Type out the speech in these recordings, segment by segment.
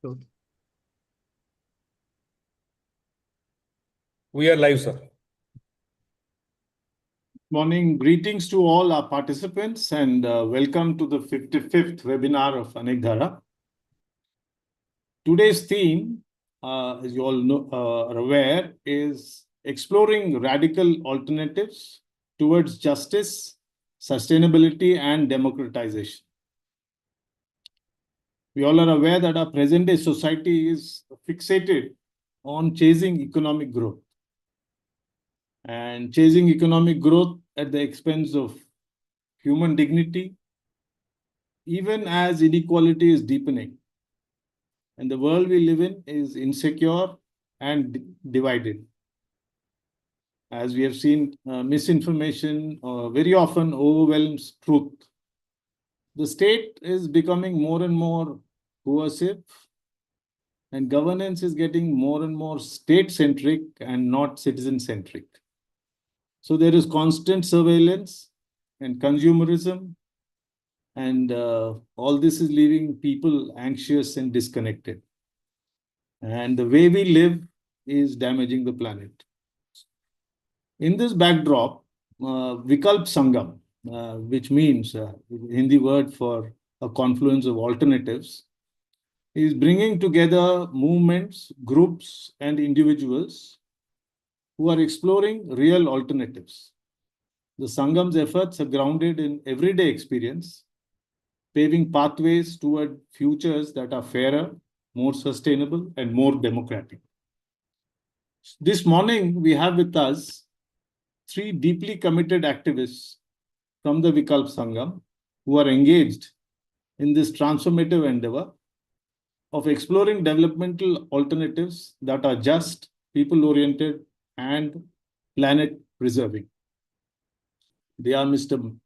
Good. We are live, sir. Morning. Greetings to all our participants and welcome to the 55th webinar of Anekdhara. Today's theme, as you all know, are aware, is exploring radical alternatives towards justice, sustainability, and democratization. We all are aware that our present-day society is fixated on chasing economic growth. And chasing economic growth at the expense of human dignity, even as inequality is deepening. And the world we live in is insecure and divided. As we have seen, misinformation very often overwhelms truth. The state is becoming more and more coercive, and governance is getting more and more state-centric and not citizen-centric. So there is constant surveillance and consumerism, and all this is leaving people anxious and disconnected. And the way we live is damaging the planet. In this backdrop, Vikalp Sangam, which means Hindi word for a confluence of alternatives, is bringing together movements, groups, and individuals who are exploring real alternatives. The Sangam's efforts are grounded in everyday experience, paving pathways toward futures that are fairer, more sustainable, and more democratic. This morning, we have with us three deeply committed activists from the Vikalp Sangam who are engaged in this transformative endeavor of exploring developmental alternatives that are just, people-oriented, and planet-preserving. They are Mr.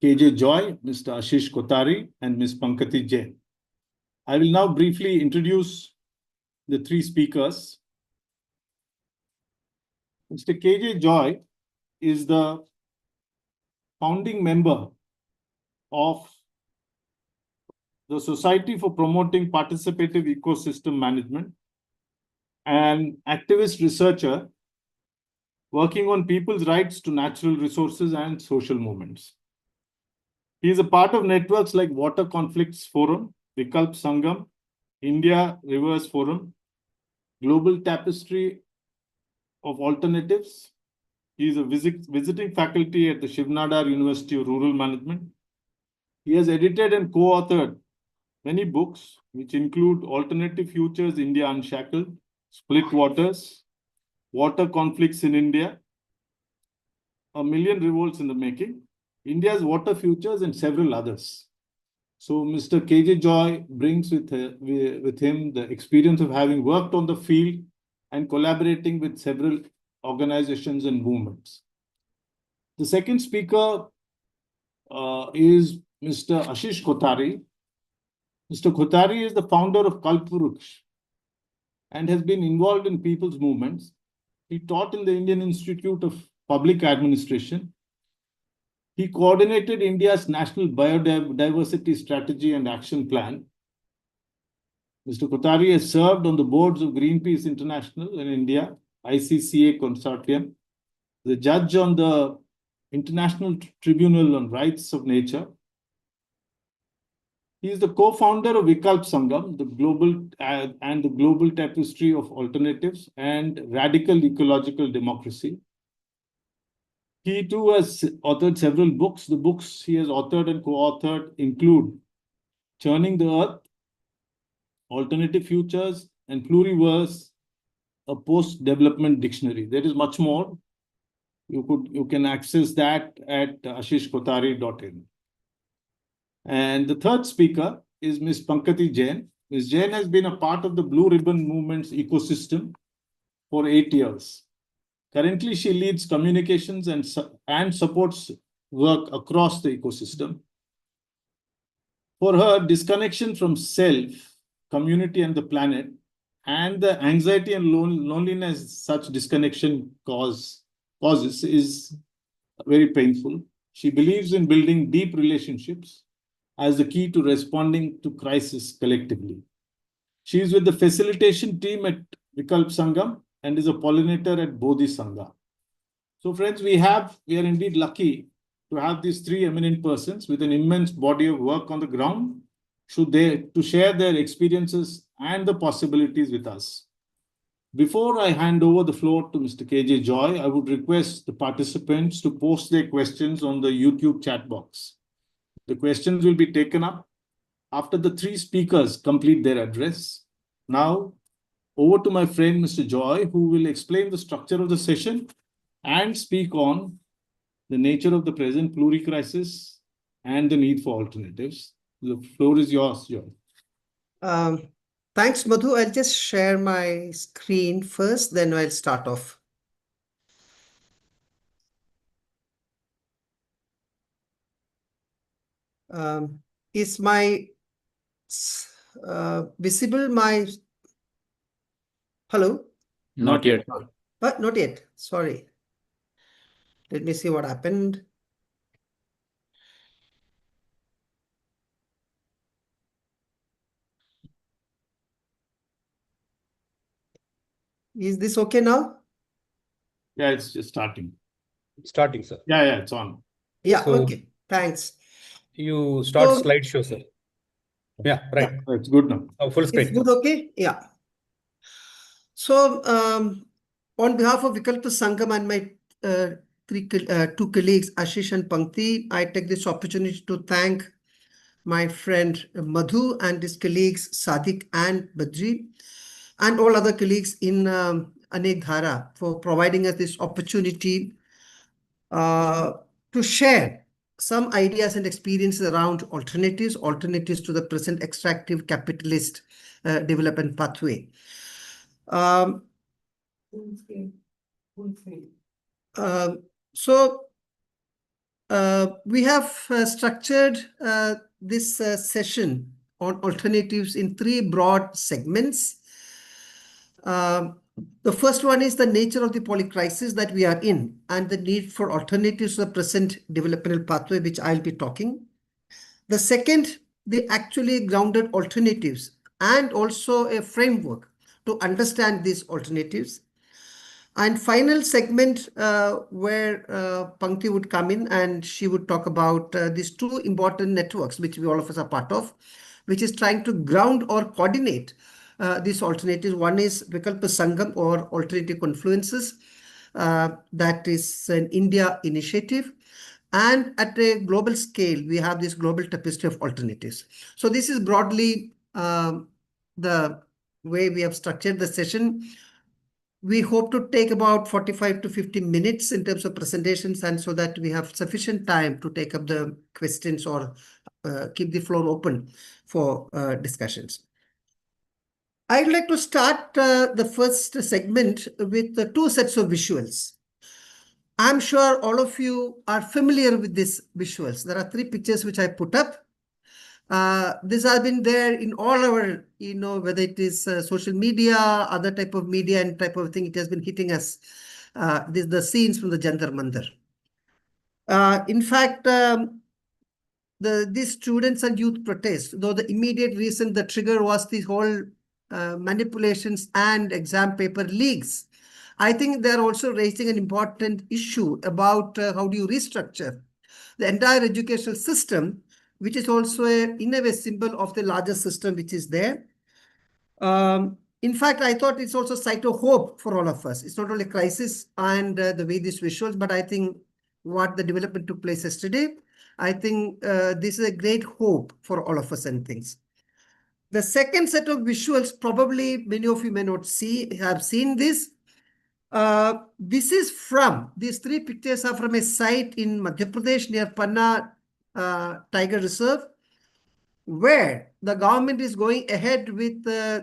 KJ Joy, Mr. Ashish Kothari, and Ms. Pankati Jain. I will now briefly introduce the three speakers. Mr. KJ Joy is the founding member of the Society for Promoting Participative Ecosystem Management, an activist researcher working on people's rights to natural resources and social movements. He is a part of networks like Water Conflicts Forum, Vikalp Sangam, India Rivers Forum, Global Tapestry of Alternatives. He is a visiting faculty at the Shivnadar University of Rural Management. He has edited and co-authored many books, which include Alternative Futures, India Unshackled, Split Waters, Water Conflicts in India, A Million Revolts in the Making, India's Water Futures, and several others. So Mr. KJ Joy brings with him the experience of having worked on the field and collaborating with several organizations and movements. The second speaker is Mr. Ashish Kothari. Mr. Kothari is the founder of Kalpavriksh and has been involved in people's movements. He taught in the Indian Institute of Public Administration. He coordinated India's National Biodiversity Strategy and Action Plan. Mr. Kothari has served on the boards of Greenpeace International in India, ICCA Consortium, the judge on the International Tribunal on Rights of Nature. He is the co-founder of Vikalp Sangam, the global tapestry of alternatives and radical ecological democracy. He too has authored several books. The books he has authored and co-authored include Churning the Earth, Alternative Futures, and Pluriverse, a post-development dictionary. There is much more. You can access that at ashishkothari.in. And the third speaker is Ms. Pankati Jain. Ms. Jain has been a part of the Blue Ribbon Movement's ecosystem for 8 years. Currently, she leads communications and supports work across the ecosystem. For her, disconnection from self, community, and the planet, and the anxiety and loneliness such disconnection causes is very painful. She believes in building deep relationships as the key to responding to crisis collectively. She is with the facilitation team at Vikalp Sangam and is a pollinator at Bodhi Sangha. So friends, we are indeed lucky to have these three eminent persons with an immense body of work on the ground to share their experiences and the possibilities with us. Before I hand over the floor to Mr. KJ Joy, I would request the participants to post their questions on the YouTube chat box. The questions will be taken up after the three speakers complete their address. Now, over to my friend Mr. Joy, who will explain the structure of the session and speak on the nature of the present pluricrisis and the need for alternatives. The floor is yours, Joy. Thanks, Madhu. I'll just share my screen first, then I'll start off. Is my visible? Hello? Not yet. Not yet. Sorry. Let me see what happened. Is this okay now? Yeah, it's just starting. Starting, sir. Yeah, it's on. Yeah, okay. Thanks. You start So- slideshow, sir. Yeah, right. Yeah, it's good now. Oh, full screen. It's good, okay? Yeah. So, on behalf of Vikalp Sangam and my two colleagues, Ashish and Pankati, I take this opportunity to thank my friend Madhu and his colleagues Sadiq and Badri, and all other colleagues in Anekdhara for providing us this opportunity to share some ideas and experiences around alternatives to the present extractive capitalist development pathway. So we have structured this session on alternatives in three broad segments. The first one is the nature of the polycrisis that we are in and the need for alternatives to the present developmental pathway, which I'll be talking. The second, the actually grounded alternatives and also a framework to understand these alternatives. And final segment where Pankti would come in and she would talk about these two important networks, which we all of us are part of, which is trying to ground or coordinate these alternatives. One is Vikalp Sangam or Alternative Confluences. That is an India initiative. And at a global scale, we have this global tapestry of alternatives. So this is broadly the way we have structured the session. We hope to take about 45 to 50 minutes in terms of presentations, and so that we have sufficient time to take up the questions or keep the floor open for discussions. I'd like to start the first segment with the two sets of visuals. I'm sure all of you are familiar with these visuals. There are three pictures which I put up. This has been there in all our, whether it is social media, other type of media and type of thing, it has been hitting us. The scenes from the Jantar Mandar. In fact, these students and youth protests, though the immediate reason, the trigger was the whole manipulations and exam paper leaks. I think they're also raising an important issue about how do you restructure the entire educational system, which is also in a way symbol of the larger system which is there. In fact, I thought it's also a sight of hope for all of us. It's not only crisis and the way these visuals, but I think what the development took place yesterday, I think this is a great hope for all of us and things. The second set of visuals, probably many of you may not have seen this. These three pictures are from a site in Madhya Pradesh near Panna Tiger Reserve, where the government is going ahead with their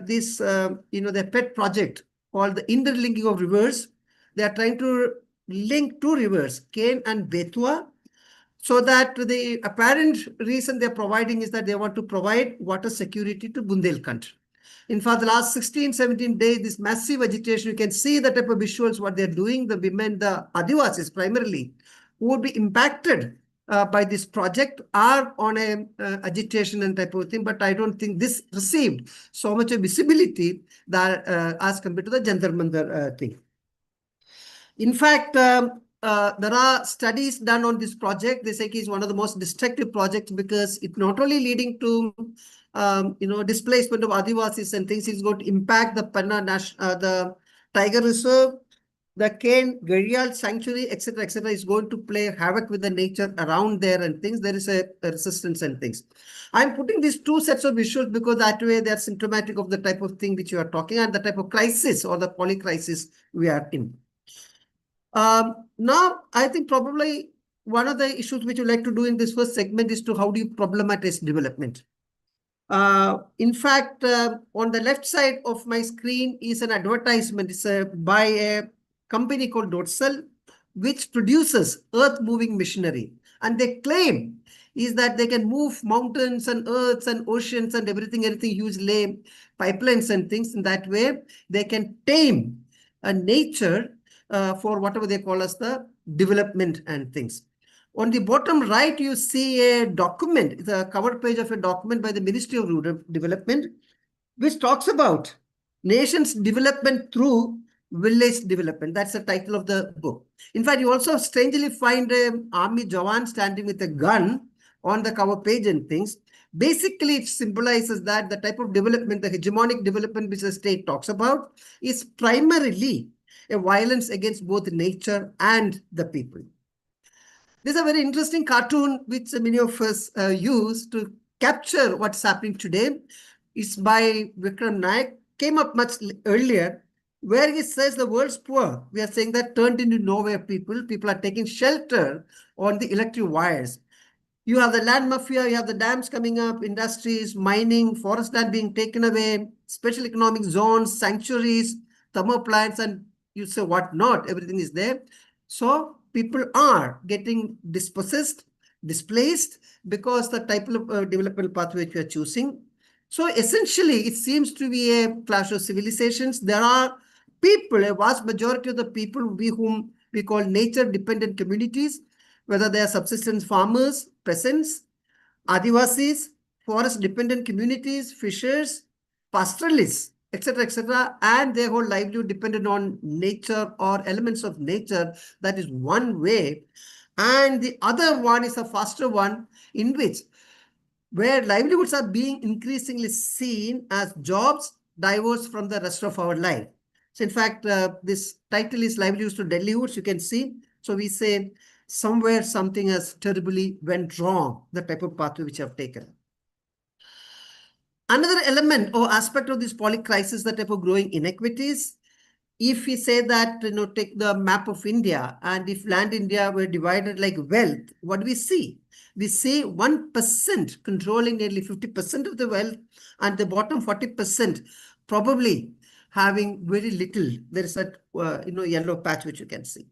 pet project called the interlinking of rivers. They are trying to link two rivers, Ken and Betua, so that the apparent reason they're providing is that they want to provide water security to Bundelkhand. In fact, the last 16, 17 days, this massive agitation, you can see the type of visuals, what they're doing, the women, the Adivasis primarily, who would be impacted by this project are on a agitation and type of thing, but I don't think this received so much of visibility that as compared to the Jantar Mantar thing. In fact, there are studies done on this project. They say it is one of the most destructive projects because it not only leading to displacement of Adivasis and things, it's going to impact the Panna the Tiger Reserve, the Cane Gharial Sanctuary, etc., etc., is going to play havoc with the nature around there and things. There is a resistance and things. I'm putting these two sets of visuals because that way they are symptomatic of the type of thing which you are talking and the type of crisis or the polycrisis we are in. Now, I think probably one of the issues which you like to do in this first segment is to how do you problematize development. In fact, on the left side of my screen is an advertisement. It's by a company called Dotsal, which produces earth-moving machinery. And they claim is that they can move mountains and earths and oceans and everything, use lay pipelines and things. In that way, they can tame nature for whatever they call as the development and things. On the bottom right, you see a document, the cover page of a document by the Ministry of Rural Development, which talks about nation's development through village development. That's the title of the book. In fact, you also strangely find an army Jawan standing with a gun on the cover page and things. Basically, it symbolizes that the type of development, the hegemonic development which the state talks about, is primarily a violence against both nature and the people. This is a very interesting cartoon which many of us use to capture what's happening today. It's by Vikram Naik, came up much earlier, where he says the world's poor, we are saying that turned into nowhere people. People are taking shelter on the electric wires. You have the land mafia, you have the dams coming up, industries, mining, forest land being taken away, special economic zones, sanctuaries, thermal plants, and you say what not, everything is there. So people are getting dispossessed, displaced because the type of developmental pathway which we are choosing. So essentially, it seems to be a clash of civilizations. There are people, a vast majority of the people whom we call nature-dependent communities, whether they are subsistence farmers, peasants, Adivasis, forest-dependent communities, fishers, pastoralists, etc., and their whole livelihood dependent on nature or elements of nature. That is one way. And the other one is a faster one in which where livelihoods are being increasingly seen as jobs diverse from the rest of our life. So in fact, this title is Livelihoods to Deadlihoods, you can see. So we say somewhere something has terribly went wrong, the type of pathway which I've taken. Another element or aspect of this polycrisis, the type of growing inequities. If we say that, take the map of India, and if land India were divided like wealth, what do we see? We see 1% controlling nearly 50% of the wealth, and the bottom 40% probably having very little. There is that yellow patch which you can see.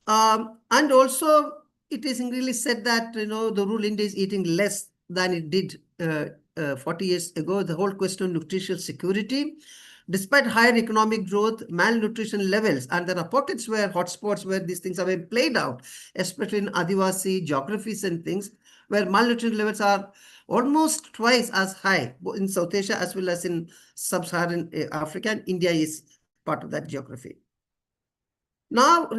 And also, it is really said that the rural India is eating less than it did 40 years ago. The whole question of nutritional security. Despite higher economic growth, malnutrition levels, and there are pockets where hotspots where these things are being played out, especially in Adivasi geographies and things, where malnutrition levels are almost twice as high in South Asia as well as in sub-Saharan Africa, and India is part of that geography. Now,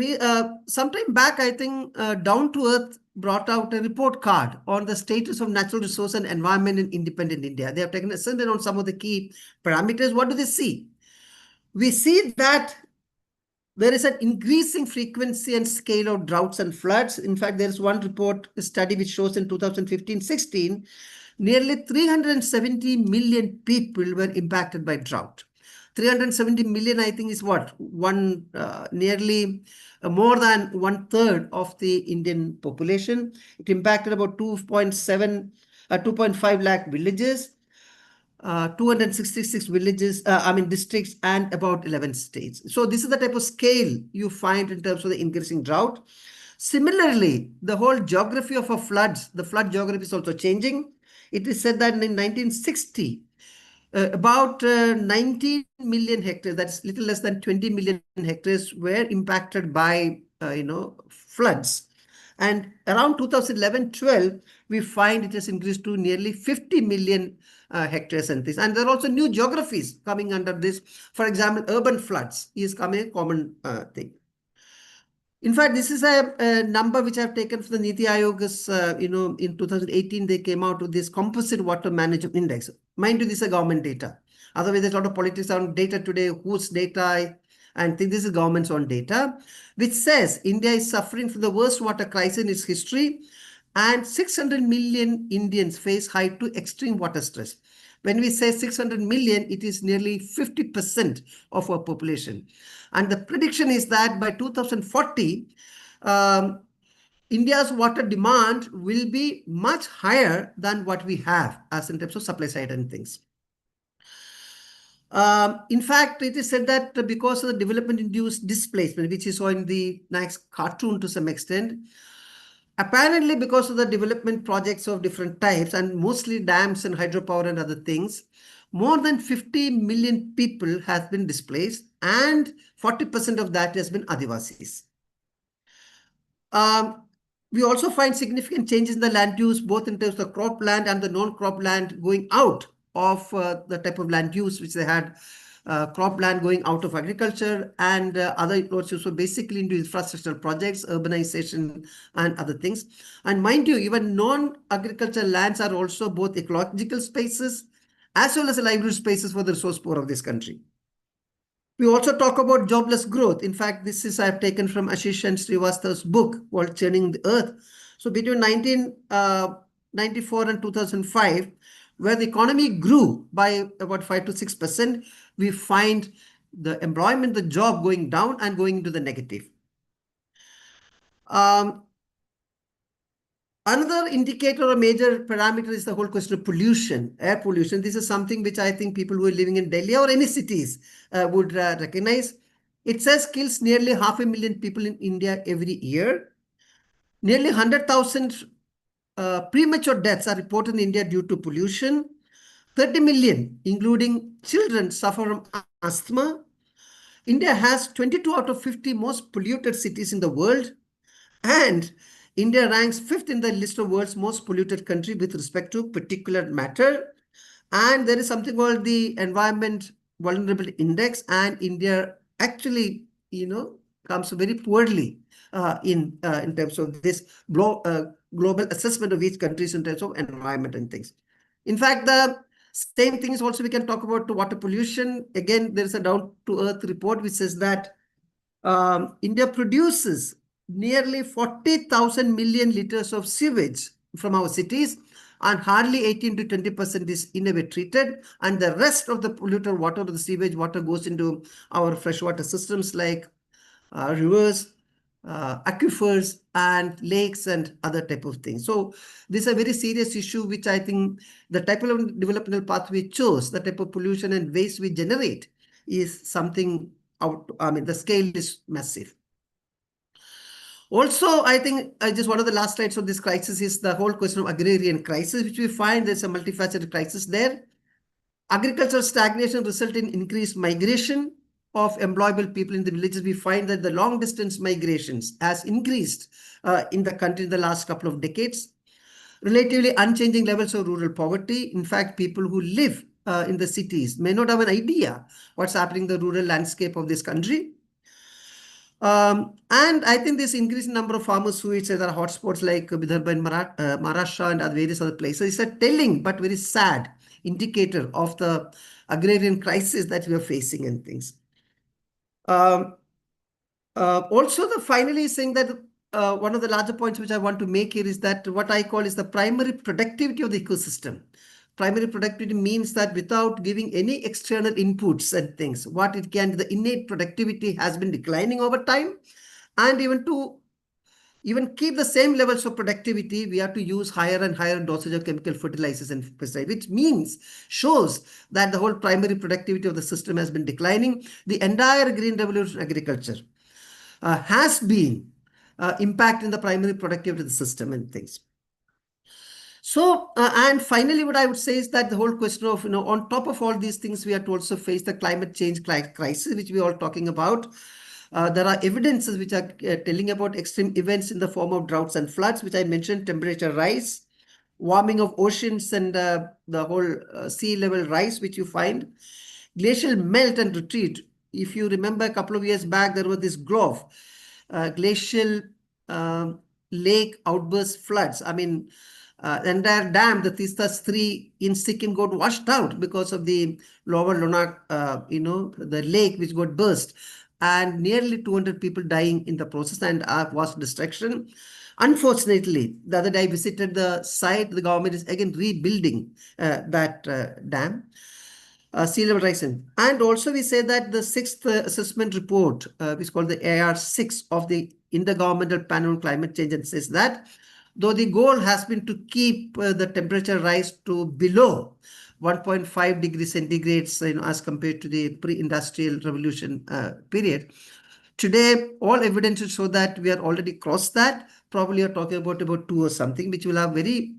sometime back, I think Down to Earth brought out a report card on the status of natural resource and environment in independent India. They have taken a survey on some of the key parameters. What do they see? We see that there is an increasing frequency and scale of droughts and floods. In fact, there is one report, a study which shows in 2015-16, nearly 370 million people were impacted by drought. 370 million, I think, is what? Nearly more than 1/3 of the Indian population. It impacted about 2.5 lakh villages, 266 villages, districts, and about 11 states. So this is the type of scale you find in terms of the increasing drought. Similarly, the whole geography of floods, the flood geography is also changing. It is said that in 1960, about 19 million hectares, that's little less than 20 million hectares, were impacted by, floods. And around 2011-12, we find it has increased to nearly 50 million hectares and things. And there are also new geographies coming under this. For example, urban floods is coming a common thing. In fact, this is a number which I've taken from the Niti Ayog's, in 2018, they came out with this composite water management index. Mind you, this is government data. Otherwise, there's a lot of politics on data today, whose data, and think this is government's own data, which says India is suffering from the worst water crisis in its history, and 600 million Indians face high to extreme water stress. When we say 600 million, it is nearly 50% of our population. And the prediction is that by 2040, India's water demand will be much higher than what we have as in terms of supply side and things. In fact, it is said that because of the development-induced displacement, which is in the next cartoon to some extent, apparently because of the development projects of different types and mostly dams and hydropower and other things, more than 50 million people have been displaced, and 40% of that has been Adivasis. We also find significant changes in the land use, both in terms of crop land and the non-crop land going out of the type of land use which they had, crop land going out of agriculture and other approaches, so basically into infrastructural projects, urbanization and other things. And mind you, even non-agricultural lands are also both ecological spaces as well as livelihood spaces for the resource poor of this country. We also talk about jobless growth. In fact, this is I've taken from Ashish and Srivastav's book called Churning the Earth. So between 1994 and 2005, where the economy grew by about 5 to 6%, we find the employment, the job going down and going into the negative. Another indicator or major parameter is the whole question of pollution, air pollution. This is something which I think people who are living in Delhi or any cities would recognize. It says kills nearly 500,000 people in India every year. Nearly 100,000 premature deaths are reported in India due to pollution. 30 million, including children, suffer from asthma. India has 22 out of 50 most polluted cities in the world. And India ranks 5th in the list of world's most polluted country with respect to particulate matter. And there is something called the Environment Vulnerability Index, and India actually, comes very poorly in terms of this global assessment of each country in terms of environment and things. In fact, the same thing is also we can talk about water pollution. Again, there is a down-to-earth report which says that India produces nearly 40,000 million liters of sewage from our cities, and hardly 18 to 20% is in-a-way treated, and the rest of the polluted water, the sewage water, goes into our freshwater systems like rivers, aquifers and lakes and other type of things. So this is a very serious issue, which I think the type of developmental path we chose, the type of pollution and waste we generate is something the scale is massive. Also, I think just one of the last slides of this crisis is the whole question of agrarian crisis, which we find there's a multifaceted crisis there. Agricultural stagnation results in increased migration of employable people in the villages. We find that the long distance migrations has increased in the country in the last couple of decades. Relatively unchanging levels of rural poverty. In fact, people who live in the cities may not have an idea what's happening in the rural landscape of this country. And I think this increasing number of farmers who there are hotspots like Vidarbha in Maharashtra and various other places is a telling but very sad indicator of the agrarian crisis that we are facing and things. Also, finally saying that one of the larger points which I want to make here is that what I call is the primary productivity of the ecosystem. Primary productivity means that without giving any external inputs and things, what it can, the innate productivity has been declining over time. And even to keep the same levels of productivity, we have to use higher and higher dosage of chemical fertilizers and pesticides, which shows that the whole primary productivity of the system has been declining. The entire green revolution agriculture has been impacting the primary productivity of the system and things. So, and finally, what I would say is that the whole question of, on top of all these things, we have to also face the climate change crisis, which we are all talking about. There are evidences which are telling about extreme events in the form of droughts and floods, which I mentioned, temperature rise, warming of oceans, and the whole sea level rise, which you find, glacial melt and retreat. If you remember, a couple of years back, there was this grove, glacial lake outburst floods. I mean, the entire dam, the Tistas 3 in Sikkim, got washed out because of the lower Lonak, the lake which got burst, and nearly 200 people dying in the process, and vast destruction. Unfortunately, the other day I visited the site. The government is again rebuilding that dam. Sea level rising. And also we say that the sixth assessment report, which is called the AR6 of the Intergovernmental Panel on Climate Change, and says that though the goal has been to keep the temperature rise to below 1.5 degrees centigrades, as compared to the pre-industrial revolution period, today all evidence show that we are already crossed that. Probably you're talking about 2 or something, which will have very,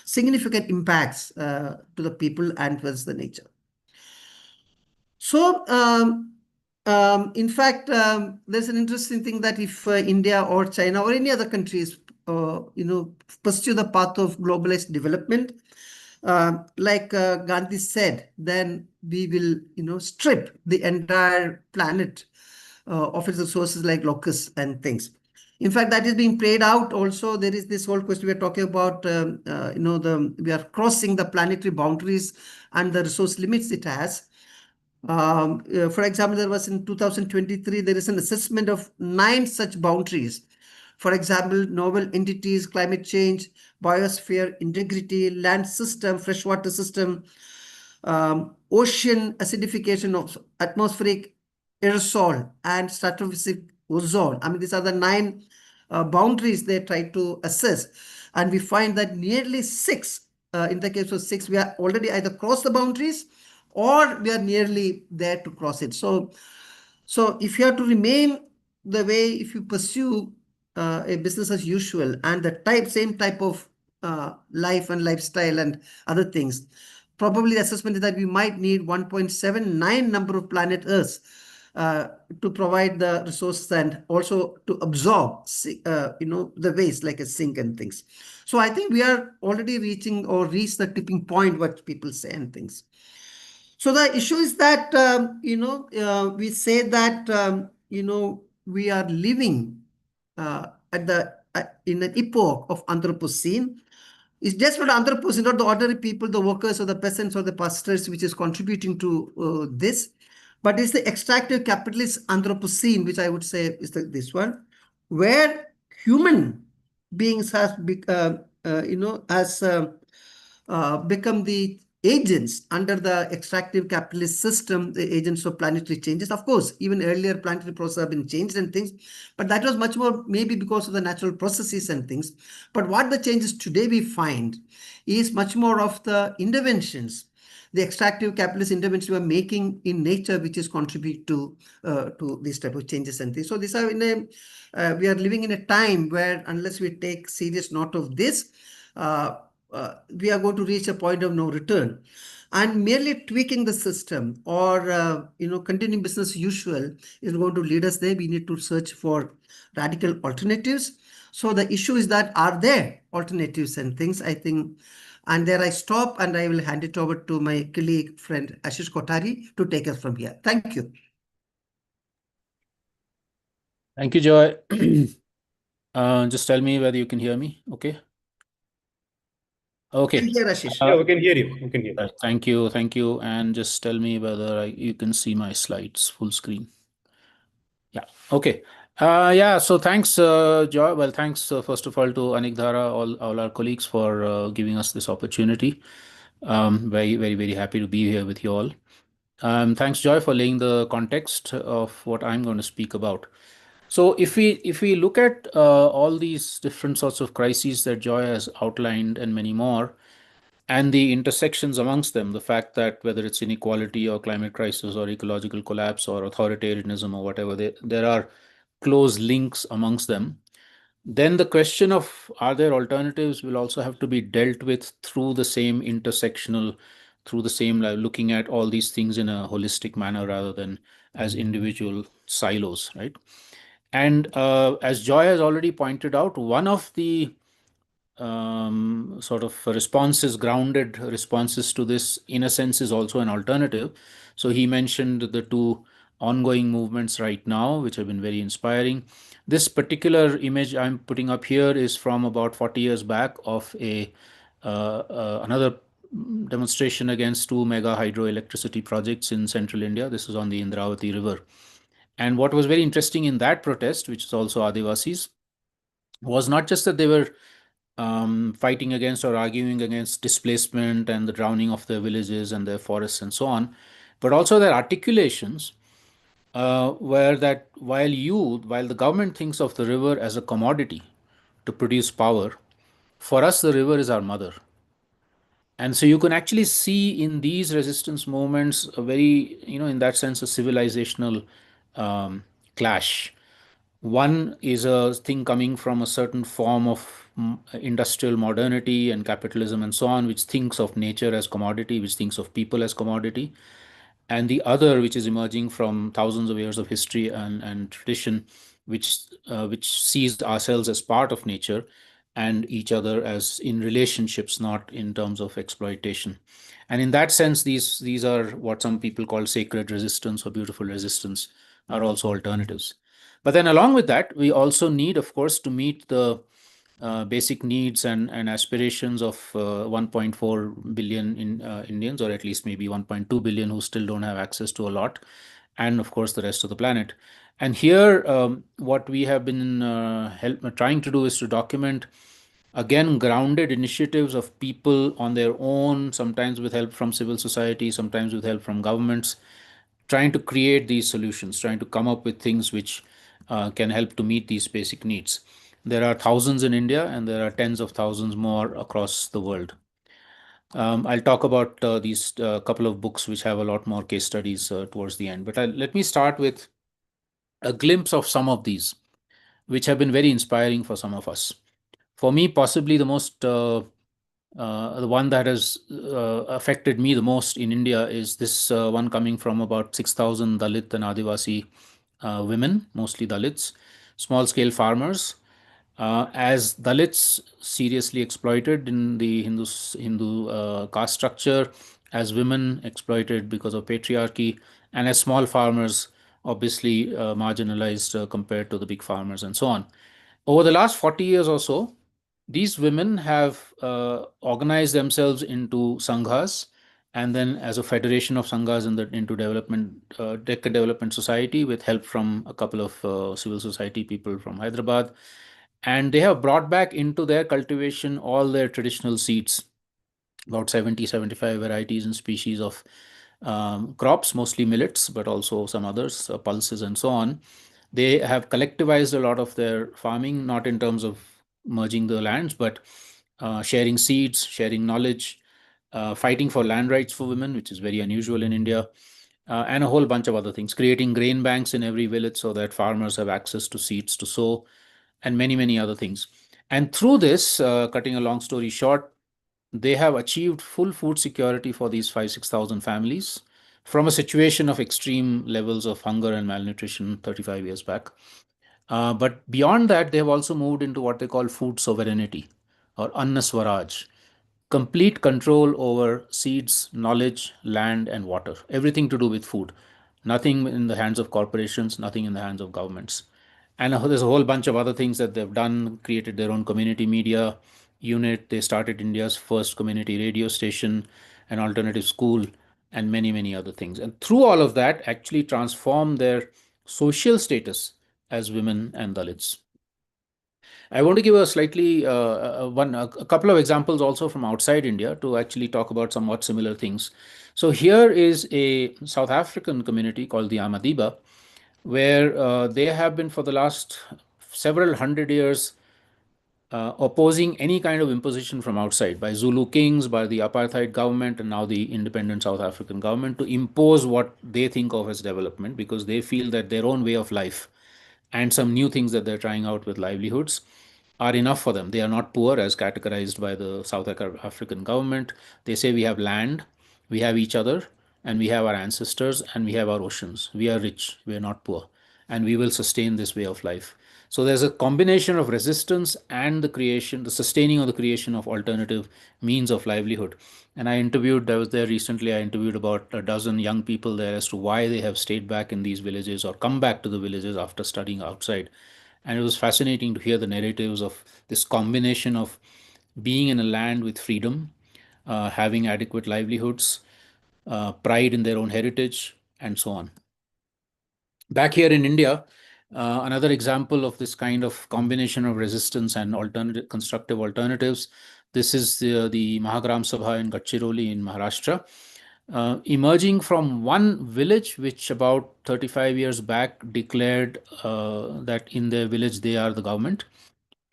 significant impacts to the people and towards the nature. So, in fact, there's an interesting thing that if India or China or any other countries, pursue the path of globalized development, like Gandhi said, then we will, strip the entire planet of its resources like locusts and things. In fact, that is being played out also. There is this whole question we are talking about, we are crossing the planetary boundaries and the resource limits it has. For example, there was in 2023, there is an assessment of 9 such boundaries. For example, novel entities, climate change, biosphere integrity, land system, freshwater system, ocean acidification of atmospheric aerosol, and stratospheric ozone. I mean, these are the 9 boundaries they try to assess. And we find that nearly 6, in the case of 6, we are already either crossed the boundaries or we are nearly there to cross it. So if you have to remain the way, if you pursue a business as usual and the same type of life and lifestyle and other things, probably the assessment is that we might need 1.79 number of planet Earths to provide the resources and also to absorb, the waste like a sink and things. So I think we are already reached the tipping point, what people say and things. So the issue is that, we say that, we are living in an epoch of Anthropocene. It's just not Anthropocene, not the ordinary people, the workers or the peasants or the pastors, which is contributing to this. But it's the extractive capitalist Anthropocene, which I would say is this one, where human beings has become the agents under the extractive capitalist system, the agents of planetary changes. Of course, even earlier planetary processes have been changed and things, but that was much more maybe because of the natural processes and things. But what the changes today we find is much more of the interventions, the extractive capitalist interventions we are making in nature, which is contribute to these type of changes and things. So these are we are living in a time where unless we take serious note of this, we are going to reach a point of no return. And merely tweaking the system or continuing business as usual is going to lead us there. We need to search for radical alternatives. So the issue is that are there alternatives and things, I think. And there I stop and I will hand it over to my colleague, friend Ashish Kothari to take us from here. Thank you. Thank you, Joy. Just tell me whether you can hear me. Okay. Okay. Thank you, Ashish. Yeah, we can hear you. We can hear you. Thank you. Thank you. And just tell me whether you can see my slides full screen. Yeah. Okay. Yeah. So thanks, Joy. Well, thanks, first of all, to Anekdhara, all our colleagues for giving us this opportunity. Very, very, very happy to be here with you all. Thanks, Joy, for laying the context of what I'm going to speak about. So if we look at all these different sorts of crises that Joy has outlined and many more, and the intersections amongst them, the fact that whether it's inequality or climate crisis or ecological collapse or authoritarianism or whatever, there are close links amongst them, then the question of are there alternatives will also have to be dealt with through the same intersectional through the same, looking at all these things in a holistic manner rather than as individual silos, right? And as Joy has already pointed out, one of the sort of responses, grounded responses to this, in a sense, is also an alternative. So he mentioned the two ongoing movements right now, which have been very inspiring. This particular image I'm putting up here is from about 40 years back of another demonstration against two mega hydroelectricity projects in central India. This is on the Indravati River. And what was very interesting in that protest, which is also Adivasis, was not just that they were fighting against or arguing against displacement and the drowning of their villages and their forests and so on, but also their articulations were that while the government thinks of the river as a commodity to produce power, for us the river is our mother. And so you can actually see in these resistance movements a very, in that sense, a civilizational clash. One is a thing coming from a certain form of industrial modernity and capitalism and so on, which thinks of nature as commodity, which thinks of people as commodity. And the other, which is emerging from thousands of years of history and tradition, which sees ourselves as part of nature and each other as in relationships, not in terms of exploitation. And in that sense, these are what some people call sacred resistance or beautiful resistance, are also alternatives. But then along with that, we also need, of course, to meet the basic needs and aspirations of 1.4 billion Indians, or at least maybe 1.2 billion who still don't have access to a lot, and of course the rest of the planet. And here, what we have been trying to do is to document, again, grounded initiatives of people on their own, sometimes with help from civil society, sometimes with help from governments, trying to create these solutions, trying to come up with things which can help to meet these basic needs. There are thousands in India, and there are tens of thousands more across the world. I'll talk about these couple of books which have a lot more case studies towards the end. But let me start with a glimpse of some of these, which have been very inspiring for some of us. For me, possibly the one that has affected me the most in India is this one coming from about 6,000 Dalit and Adivasi women, mostly Dalits, small scale farmers. As Dalits seriously exploited in the Hindu caste structure, as women exploited because of patriarchy, and as small farmers, obviously marginalized compared to the big farmers and so on. Over the last 40 years or so, these women have organized themselves into sanghas, and then as a federation of sanghas into Deccan Development Society, with help from a couple of civil society people from Hyderabad. And they have brought back into their cultivation all their traditional seeds, about 70-75 varieties and species of crops, mostly millets, but also some others, pulses and so on. They have collectivized a lot of their farming, not in terms of merging the lands, but sharing seeds, sharing knowledge, fighting for land rights for women, which is very unusual in India, and a whole bunch of other things, creating grain banks in every village so that farmers have access to seeds to sow, and many, many other things. And through this, cutting a long story short, they have achieved full food security for these 5,000-6,000 families from a situation of extreme levels of hunger and malnutrition 35 years back. But beyond that, they have also moved into what they call food sovereignty, or Anna Swaraj, complete control over seeds, knowledge, land, and water, everything to do with food. Nothing in the hands of corporations, nothing in the hands of governments. And there's a whole bunch of other things that they've done, created their own community media unit. They started India's first community radio station, an alternative school, and many, many other things. And through all of that, actually transform their social status as women and Dalits. I want to give a slightly a couple of examples also from outside India to actually talk about somewhat similar things. So here is a South African community called the Amadiba, where they have been for the last several hundred years opposing any kind of imposition from outside by Zulu kings, by the apartheid government, and now the independent South African government, to impose what they think of as development, because they feel that their own way of life and some new things that they're trying out with livelihoods are enough for them. They are not poor as categorized by the South African government. They say we have land, We have each other, and we have our ancestors, and we have our oceans. We are rich, we are not poor, and we will sustain this way of life. So there's a combination of resistance and the sustaining of the creation of alternative means of livelihood. And I was there recently, I interviewed about a dozen young people there as to why they have stayed back in these villages or come back to the villages after studying outside. And it was fascinating to hear the narratives of this combination of being in a land with freedom, having adequate livelihoods, pride in their own heritage, and so on. Back here in India, another example of this kind of combination of resistance and constructive alternatives. This is the Mahagram Sabha in Gadchiroli in Maharashtra. Emerging from one village which about 35 years back declared that in their village they are the government,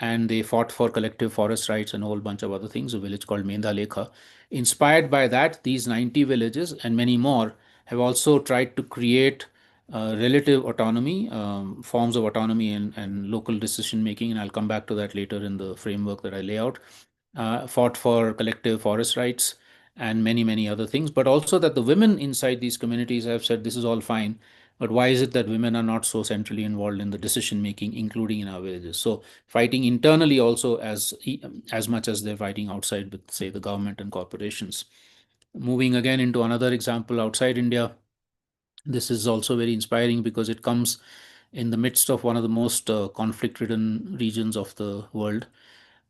and they fought for collective forest rights and a whole bunch of other things, a village called Mendha Lekha. Inspired by that, these 90 villages and many more have also tried to create relative autonomy, forms of autonomy and local decision making, and I'll come back to that later in the framework that I lay out. Fought for collective forest rights and many, many other things, but also that the women inside these communities have said this is all fine, but why is it that women are not so centrally involved in the decision making, including in our villages? So fighting internally also as much as they're fighting outside with, say, the government and corporations. Moving again into another example outside India, this is also very inspiring because it comes in the midst of one of the most conflict-ridden regions of the world,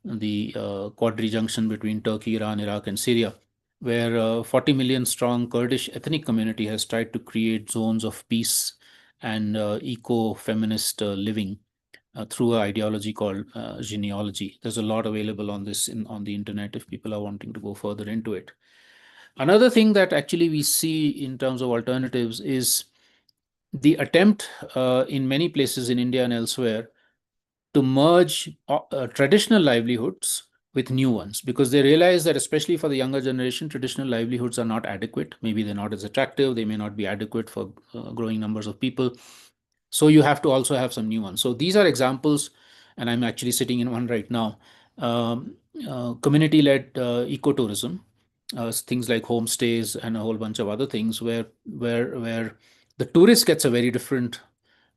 the quadri junction between Turkey, Iran, Iraq, and Syria, where 40 million strong Kurdish ethnic community has tried to create zones of peace and eco-feminist living through an ideology called genealogy. There's a lot available on this on the internet if people are wanting to go further into it. Another thing that actually we see in terms of alternatives is the attempt in many places in India and elsewhere to merge traditional livelihoods with new ones, because they realize that, especially for the younger generation, traditional livelihoods are not adequate. Maybe they're not as attractive, they may not be adequate for growing numbers of people. So you have to also have some new ones. So these are examples, and I'm actually sitting in one right now. Community-led ecotourism, things like homestays and a whole bunch of other things, where the tourist gets a very different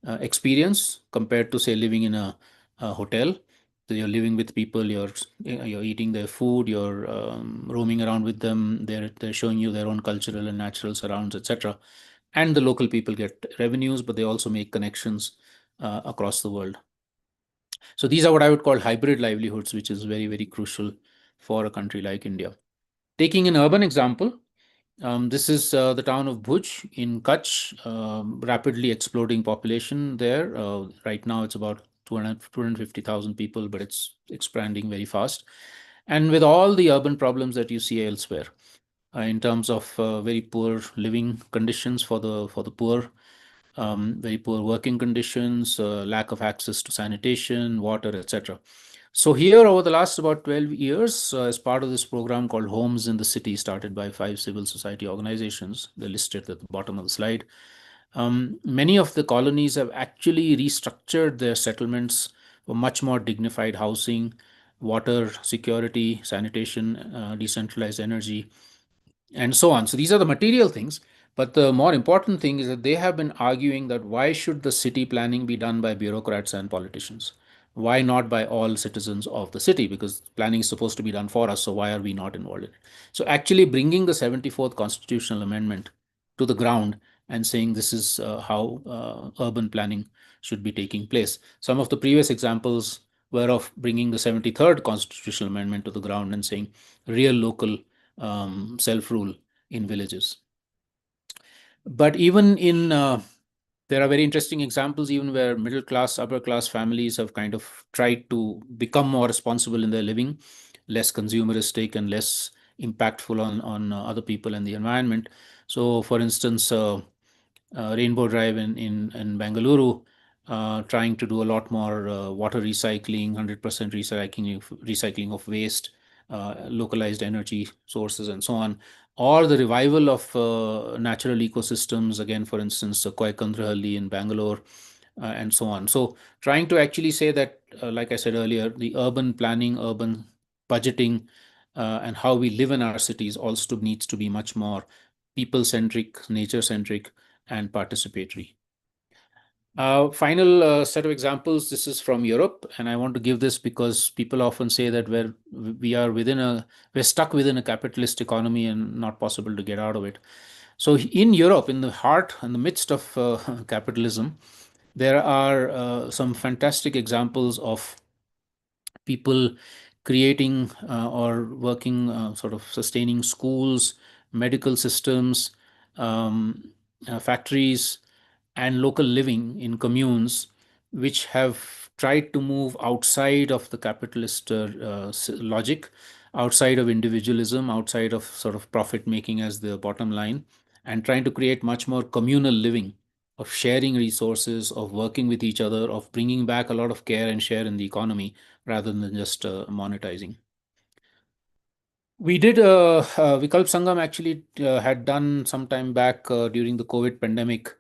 experience compared to, say, living in a hotel. So you're living with people, you're eating their food, you're roaming around with them. They're showing you their own cultural and natural surrounds, etc. And the local people get revenues, but they also make connections across the world. So these are what I would call hybrid livelihoods, which is very, very crucial for a country like India. Taking an urban example, this is the town of Bhuj in Kutch, rapidly exploding population there. Right now it's about 250,000 people, but it's expanding very fast. And with all the urban problems that you see elsewhere, in terms of very poor living conditions for the poor, very poor working conditions, lack of access to sanitation, water, etc. So here, over the last about 12 years, as part of this program called Homes in the City, started by 5 civil society organizations, they're listed at the bottom of the slide, many of the colonies have actually restructured their settlements for much more dignified housing, water security, sanitation, decentralized energy, and so on. So these are the material things. But the more important thing is that they have been arguing that why should the city planning be done by bureaucrats and politicians? Why not by all citizens of the city? Because planning is supposed to be done for us, so why are we not involved in it? So actually bringing the 74th constitutional amendment to the ground and saying this is how urban planning should be taking place. Some of the previous examples were of bringing the 73rd constitutional amendment to the ground and saying real local self-rule in villages. But even in there are very interesting examples even where middle class, upper class families have kind of tried to become more responsible in their living, less consumeristic and less impactful on other people and the environment. So for instance, Rainbow Drive in Bengaluru, trying to do a lot more water recycling, 100% recycling of waste, localized energy sources, and so on, or the revival of natural ecosystems, again, for instance, Koikandrahalli in Bangalore, and so on. So trying to actually say that, like I said earlier, the urban planning, urban budgeting, and how we live in our cities also needs to be much more people-centric, nature-centric, and participatory. Final set of examples. This is from Europe, and I want to give this because people often say that we're stuck within a capitalist economy and not possible to get out of it. So in Europe, in the midst of capitalism, there are some fantastic examples of people creating or working, sort of sustaining schools, medical systems, factories, and local living in communes which have tried to move outside of the capitalist logic, outside of individualism, outside of sort of profit making as the bottom line, and trying to create much more communal living, of sharing resources, of working with each other, of bringing back a lot of care and share in the economy rather than just monetizing. We did, Vikalp Sangam actually had done some time back during the COVID pandemic.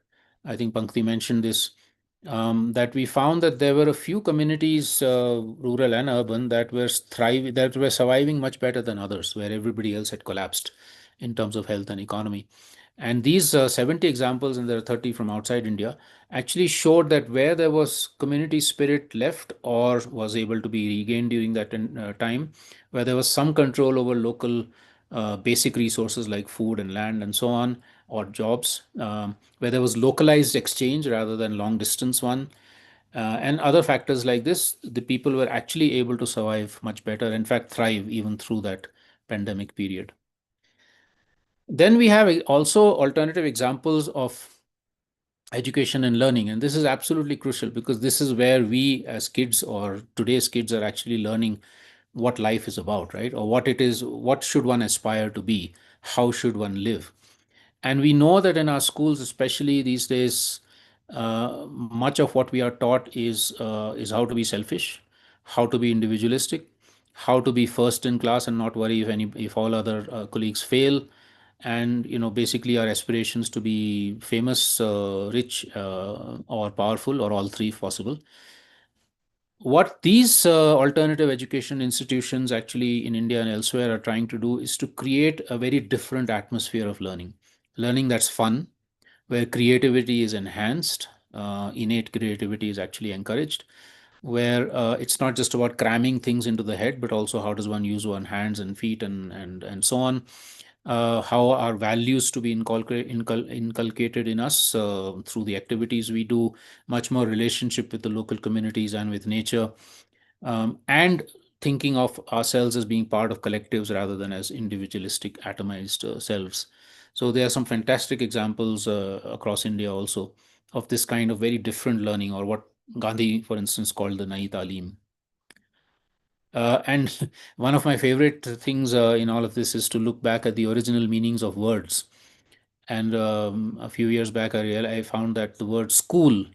I think Pankati mentioned this, that we found that there were a few communities, rural and urban, that were surviving much better than others, where everybody else had collapsed in terms of health and economy. And these 70 examples, and there are 30 from outside India, actually showed that where there was community spirit left or was able to be regained during that time, where there was some control over local basic resources like food and land and so on, or jobs, where there was localized exchange rather than long distance one, and other factors like this, the people were actually able to survive much better, in fact, thrive even through that pandemic period. Then we have also alternative examples of education and learning. And this is absolutely crucial because this is where we as kids, or today's kids, are actually learning what life is about, right? Or what it is, what should one aspire to be? How should one live? And we know that in our schools, especially these days, much of what we are taught is how to be selfish, how to be individualistic, how to be first in class and not worry if all other colleagues fail, and basically our aspirations to be famous, rich, or powerful, or all three if possible. What these alternative education institutions actually in India and elsewhere are trying to do is to create a very different atmosphere of learning that's fun, where creativity is enhanced, innate creativity is actually encouraged, where it's not just about cramming things into the head, but also how does one use one's hands and feet and so on. How are values to be inculcated in us through the activities we do, much more relationship with the local communities and with nature, and thinking of ourselves as being part of collectives rather than as individualistic, atomized selves. So there are some fantastic examples across India also of this kind of very different learning, or what Gandhi, for instance, called the Nai Talim. And one of my favorite things in all of this is to look back at the original meanings of words. And a few years back, I found that the word school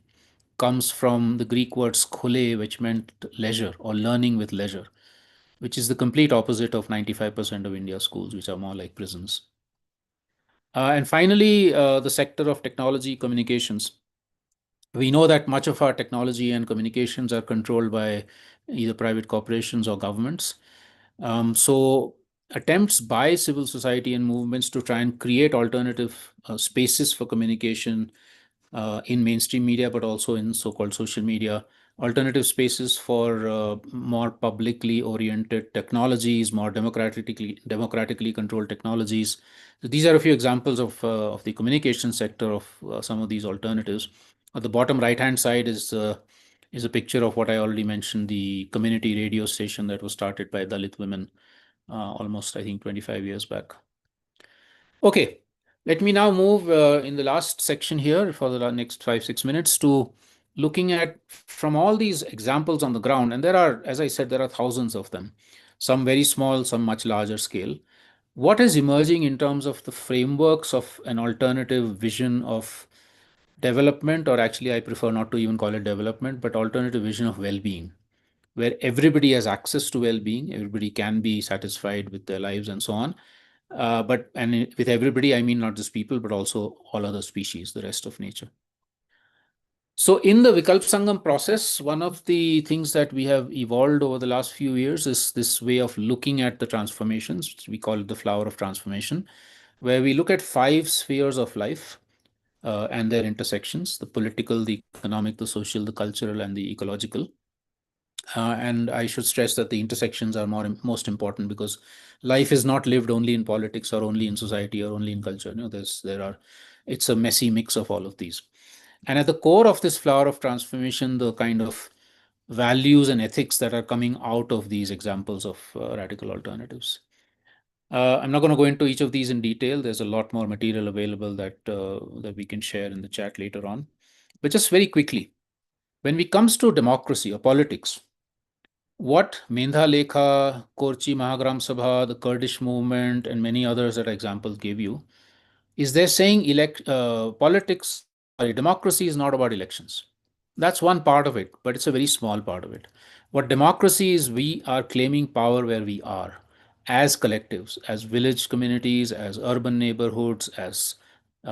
comes from the Greek word schole, which meant leisure or learning with leisure, which is the complete opposite of 95% of India's schools, which are more like prisons. And finally, the sector of technology communications. We know that much of our technology and communications are controlled by either private corporations or governments. So attempts by civil society and movements to try and create alternative spaces for communication in mainstream media, but also in so-called social media, alternative spaces for more publicly oriented technologies, more democratically controlled technologies. So these are a few examples of the communication sector of some of these alternatives. At the bottom right-hand side is a picture of what I already mentioned, the community radio station that was started by Dalit women almost, I think, 25 years back. Okay, let me now move in the last section here for the next 5-6 minutes to looking at from all these examples on the ground. And there are, as I said, there are thousands of them, some very small, some much larger scale. What is emerging in terms of the frameworks of an alternative vision of development, or actually I prefer not to even call it development, but alternative vision of well-being, where everybody has access to well-being, everybody can be satisfied with their lives and so on. And with everybody, I mean not just people, but also all other species, the rest of nature. So in the Vikalp Sangam process, one of the things that we have evolved over the last few years is this way of looking at the transformations. We call it the flower of transformation, where we look at 5 spheres of life and their intersections: the political, the economic, the social, the cultural, and the ecological. And I should stress that the intersections are most important, because life is not lived only in politics or only in society or only in culture. It's a messy mix of all of these. And at the core of this flower of transformation, the kind of values and ethics that are coming out of these examples of radical alternatives. I'm not going to go into each of these in detail. There's a lot more material available that we can share in the chat later on. But just very quickly, when it comes to democracy or politics, what Mendha Lekha, Korchi Mahagram Sabha, the Kurdish movement, and many others that examples gave you, is they're saying democracy is not about elections. That's one part of it, but it's a very small part of it. What democracy is, we are claiming power where we are, as collectives, as village communities, as urban neighborhoods, as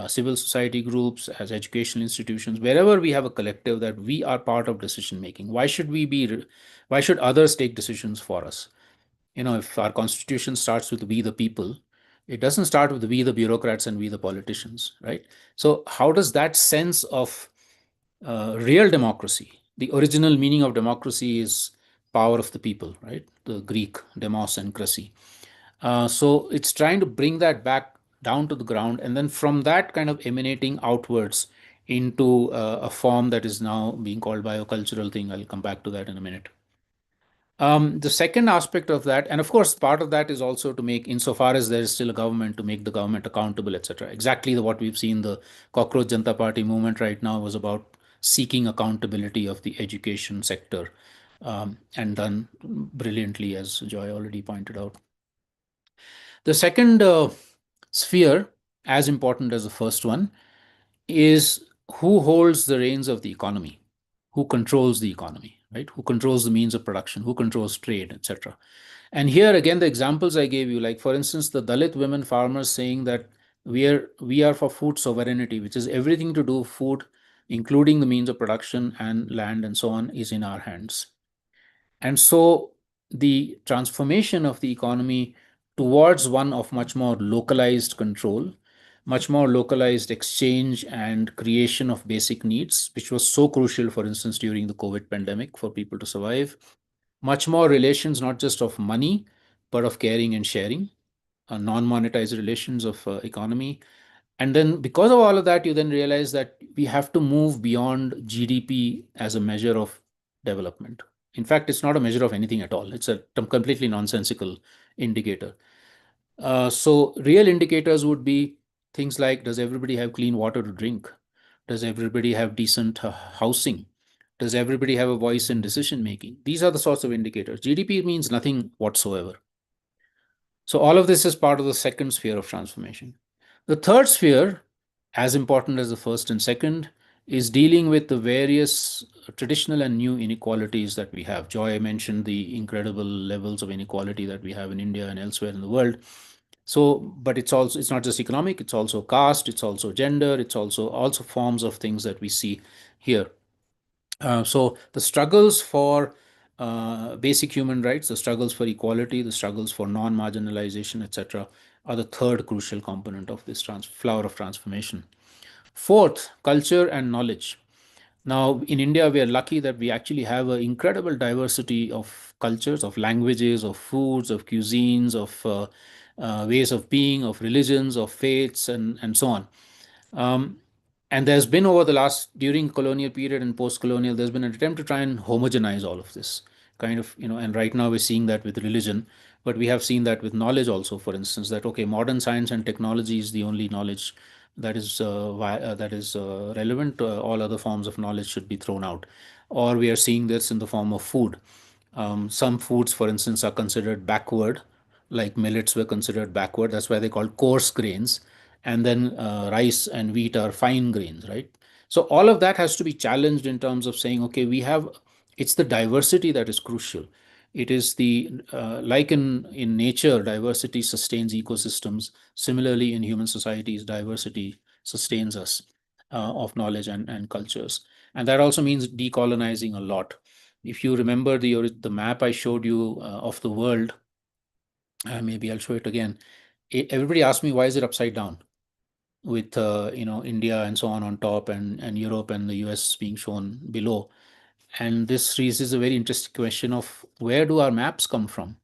civil society groups, as educational institutions, wherever we have a collective that we are part of decision making. Why should others take decisions for us? If our constitution starts with we the people, it doesn't start with we the bureaucrats and we the politicians, right? So how does that sense of real democracy, the original meaning of democracy is power of the people, right? The Greek demos and krasi. So it's trying to bring that back down to the ground, and then from that kind of emanating outwards into a form that is now being called biocultural thing. I'll come back to that in a minute. The second aspect of that, and of course, part of that is also to make, insofar as there is still a government, to make the government accountable, etc. Exactly what we've seen the Cockroach Janata Party movement right now was about seeking accountability of the education sector, and done brilliantly, as Joy already pointed out. The second sphere, as important as the first one, is who holds the reins of the economy, who controls the economy, right? Who controls the means of production, who controls trade, etc. And here again, the examples I gave you, like for instance, the Dalit women farmers saying that we are for food sovereignty, which is everything to do with food, including the means of production and land and so on, is in our hands. And so the transformation of the economy towards one of much more localized control, much more localized exchange and creation of basic needs, which was so crucial, for instance, during the COVID pandemic for people to survive. Much more relations, not just of money, but of caring and sharing, non-monetized relations of economy. And then because of all of that, you then realize that we have to move beyond GDP as a measure of development. In fact, it's not a measure of anything at all. It's a completely nonsensical indicator. So real indicators would be things like, does everybody have clean water to drink? Does everybody have decent housing? Does everybody have a voice in decision making? These are the sorts of indicators. GDP means nothing whatsoever. So all of this is part of the second sphere of transformation. The third sphere, as important as the first and second, is dealing with the various traditional and new inequalities that we have. Joy mentioned the incredible levels of inequality that we have in India and elsewhere in the world. So, but it's not just economic, it's also caste, it's also gender, it's also forms of things that we see here. So the struggles for basic human rights, the struggles for equality, the struggles for non-marginalization, etc., are the third crucial component of this flower of transformation. Fourth, culture and knowledge. Now, in India, we are lucky that we actually have an incredible diversity of cultures, of languages, of foods, of cuisines, of ways of being, of religions, of faiths, and so on. And there's been during colonial period and post-colonial, there's been an attempt to try and homogenize all of this kind of, and right now we're seeing that with religion, but we have seen that with knowledge also, for instance, that, okay, modern science and technology is the only knowledge that is relevant. All other forms of knowledge should be thrown out. Or we are seeing this in the form of food. Some foods, for instance, are considered backward, like millets were considered backward. That's why they're called coarse grains. And then rice and wheat are fine grains, right? So all of that has to be challenged in terms of saying, okay, it's the diversity that is crucial. It is like in nature, diversity sustains ecosystems. Similarly, in human societies, diversity sustains us. of knowledge and cultures. And that also means decolonizing a lot. If you remember the map I showed you of the world, maybe I'll show it again. Everybody asked me, why is it upside down? With India and so on top, and Europe and the US being shown below. And this raises a very interesting question of where do our maps come from?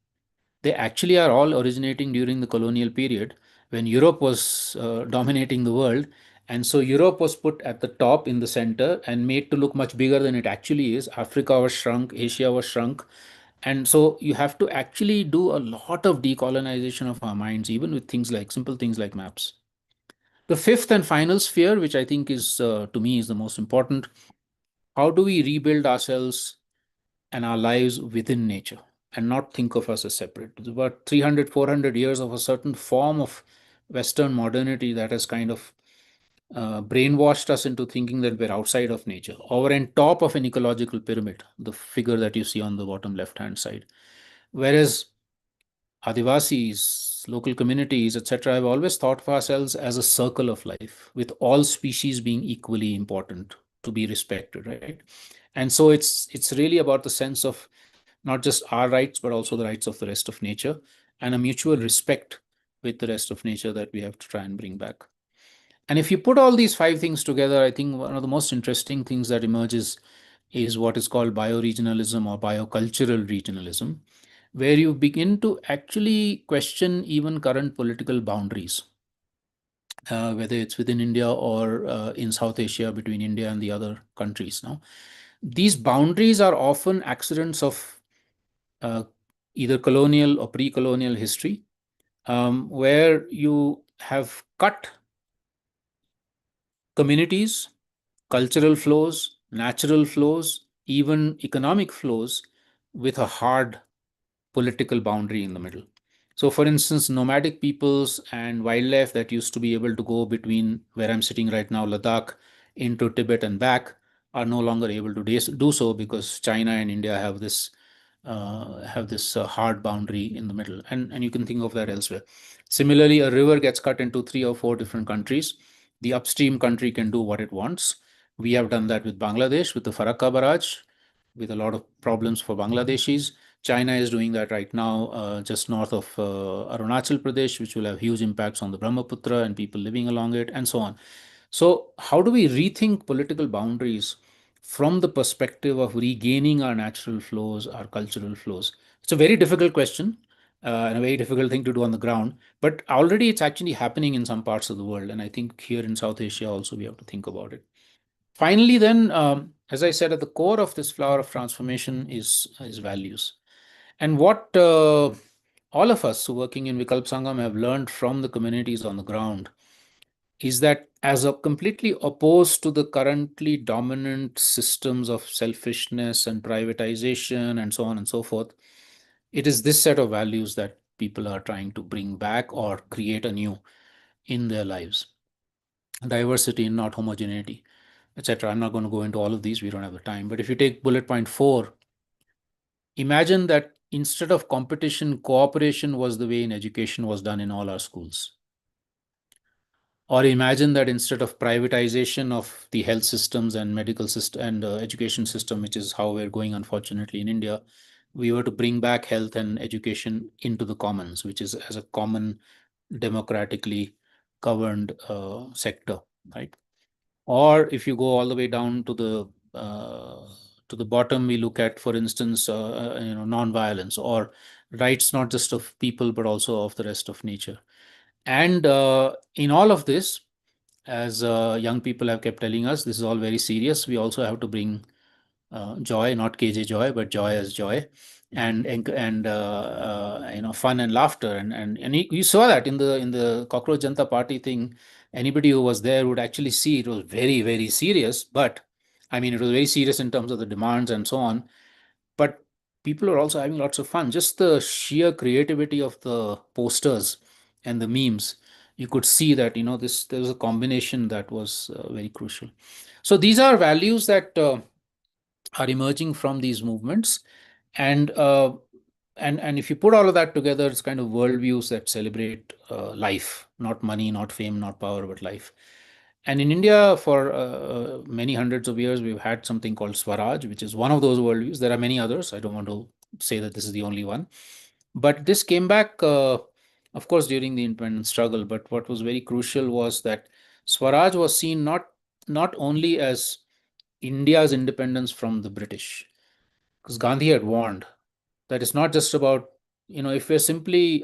They actually are all originating during the colonial period when Europe was dominating the world. And so Europe was put at the top in the center and made to look much bigger than it actually is. Africa was shrunk, Asia was shrunk. And so you have to actually do a lot of decolonization of our minds, even with things like simple things like maps. The fifth and final sphere, which I think is, to me, is the most important, how do we rebuild ourselves and our lives within nature and not think of us as separate? It's about 300, 400 years of a certain form of Western modernity that has kind of brainwashed us into thinking that we're outside of nature, or we're on top of an ecological pyramid, the figure that you see on the bottom left-hand side. Whereas Adivasis, local communities, etc., have always thought of ourselves as a circle of life, with all species being equally important to be respected, right? And so it's really about the sense of not just our rights, but also the rights of the rest of nature, and a mutual respect with the rest of nature that we have to try and bring back. And if you put all these five things together, I think one of the most interesting things that emerges is what is called bioregionalism or biocultural regionalism, where you begin to actually question even current political boundaries, whether it's within India or in South Asia between India and the other countries. Now, these boundaries are often accidents of either colonial or pre-colonial history, where you have cut communities, cultural flows, natural flows, even economic flows with a hard political boundary in the middle. So, for instance, nomadic peoples and wildlife that used to be able to go between where I'm sitting right now, Ladakh, into Tibet and back, are no longer able to do so because China and India have this hard boundary in the middle, and you can think of that elsewhere. Similarly, a river gets cut into 3 or 4 different countries. The upstream country can do what it wants. We have done that with Bangladesh, with the Farakka barrage, with a lot of problems for Bangladeshis. China is doing that right now, just north of Arunachal Pradesh, which will have huge impacts on the Brahmaputra and people living along it, and so on. So, how do we rethink political boundaries from the perspective of regaining our natural flows, our cultural flows? It's a very difficult question and a very difficult thing to do on the ground, but already it's actually happening in some parts of the world. And I think here in South Asia also we have to think about it. Finally, then, as I said, at the core of this flower of transformation is values. And what all of us working in Vikalp Sangam have learned from the communities on the ground is that, as a completely opposed to the currently dominant systems of selfishness and privatization and so on and so forth, it is this set of values that people are trying to bring back or create anew in their lives. Diversity, not homogeneity, etc. I'm not going to go into all of these, we don't have the time. But if you take bullet point 4, imagine that instead of competition, cooperation was the way in education was done in all our schools. Or imagine that instead of privatization of the health systems and medical system and education system, which is how we're going, unfortunately, in India, we were to bring back health and education into the commons, which is as a common democratically governed sector, right? Or if you go all the way down to the bottom, we look at, for instance, non-violence or rights not just of people but also of the rest of nature. And in all of this, as young people have kept telling us, this is all very serious. We also have to bring joy, not KJ joy, but joy as joy, and fun and laughter. And you saw that in the Cockroach Janta Party thing. Anybody who was there would actually see it was very, very serious. But I mean, it was very serious in terms of the demands and so on. But people are also having lots of fun. Just the sheer creativity of the posters and the memes, you could see that there was a combination that was very crucial. So these are values that are emerging from these movements, and if you put all of that together, it's kind of worldviews that celebrate life, not money, not fame, not power, but life. And in India, for many hundreds of years, we've had something called Swaraj, which is one of those worldviews. There are many others. I don't want to say that this is the only one. But this came back, of course, during the independence struggle. But what was very crucial was that Swaraj was seen not only as India's independence from the British, because Gandhi had warned that it's not just about, if we're simply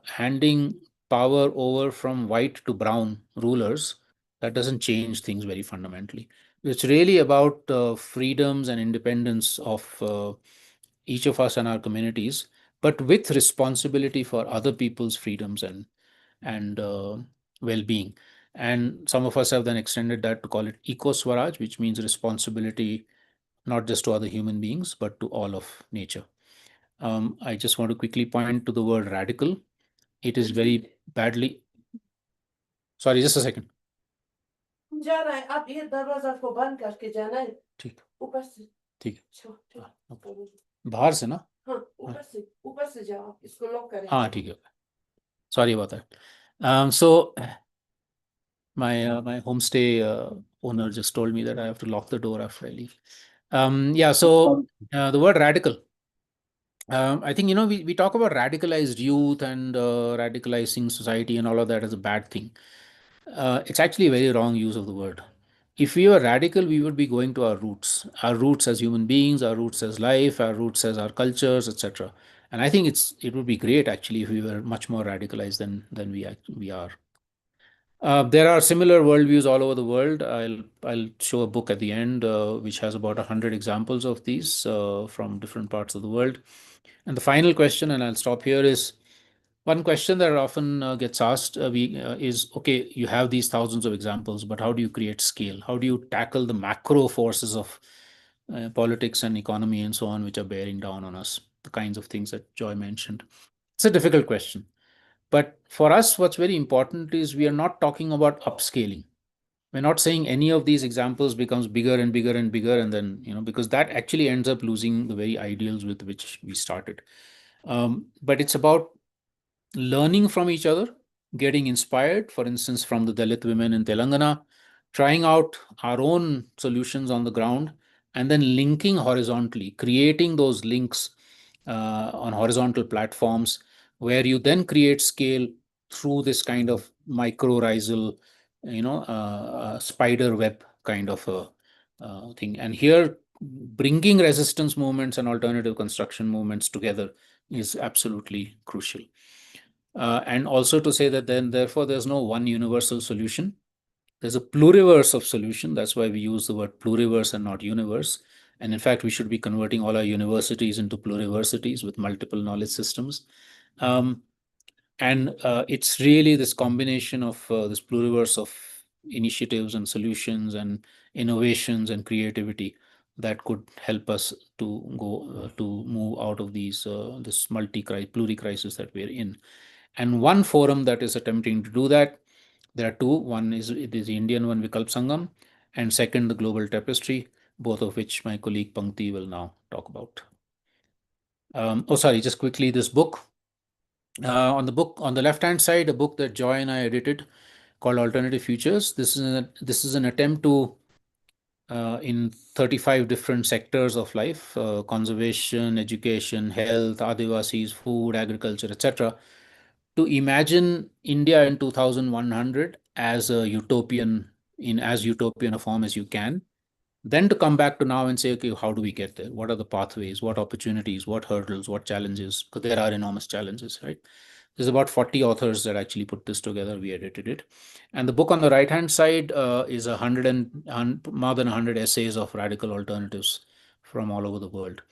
handing power over from white to brown rulers, that doesn't change things very fundamentally. It's really about freedoms and independence of each of us and our communities, but with responsibility for other people's freedoms and well-being. And some of us have then extended that to call it eco swaraj, which means responsibility not just to other human beings, but to all of nature. I just want to quickly point to the word radical. It is very badly. Sorry, just a second. जा रहा है, आप ये दरवाजा को बंद करके जाना है ठीक ऊपर से। ठीक ठीक है। हाँ, okay. है बाहर से ना? हाँ, ऊपर से जाओ, इसको लॉक करें। हाँ, ठीक है। Sorry about that. So my homestay owner just told me that I have to lock the door after I leave. Yeah, so the word radical. I think, we talk about radicalized youth and radicalizing society and all of that as a bad thing. It's actually a very wrong use of the word. If we were radical, we would be going to our roots as human beings, our roots as life, our roots as our cultures, etc. And I think it would be great actually if we were much more radicalized than we are. There are similar worldviews all over the world. I'll show a book at the end which has about 100 examples of these from different parts of the world. And the final question, and I'll stop here, is one question that often gets asked is, okay, you have these thousands of examples, but how do you create scale? How do you tackle the macro forces of politics and economy and so on, which are bearing down on us? The kinds of things that Joy mentioned. It's a difficult question. But for us, what's very important is we are not talking about upscaling. We're not saying any of these examples becomes bigger and bigger and bigger, and then, because that actually ends up losing the very ideals with which we started. But it's about learning from each other, getting inspired, for instance, from the Dalit women in Telangana, trying out our own solutions on the ground, and then linking horizontally, creating those links on horizontal platforms where you then create scale through this kind of mycorrhizal, spider web kind of a thing. And here, bringing resistance movements and alternative construction movements together is absolutely crucial. And also to say that then, therefore, there's no one universal solution. There's a pluriverse of solution. That's why we use the word pluriverse and not universe. And in fact, we should be converting all our universities into pluriversities with multiple knowledge systems. And it's really this combination of this pluriverse of initiatives and solutions and innovations and creativity that could help us to go to move out of this pluri-crisis that we're in. And one forum that is attempting to do that, there are two. One is the Indian one, Vikalp Sangam, and second, the Global Tapestry, both of which my colleague Pankati will now talk about. Just quickly, this book. On the left-hand side, a book that Joy and I edited called Alternative Futures. This is an attempt to, in 35 different sectors of life, conservation, education, health, Adivasis, food, agriculture, etc., to imagine India in 2100 as a utopian, in as utopian a form as you can, then to come back to now and say, okay, how do we get there? What are the pathways? What opportunities? What hurdles? What challenges? Because there are enormous challenges, right? There's about 40 authors that actually put this together. We edited it. And the book on the right-hand side is more than 100 essays of radical alternatives from all over the world.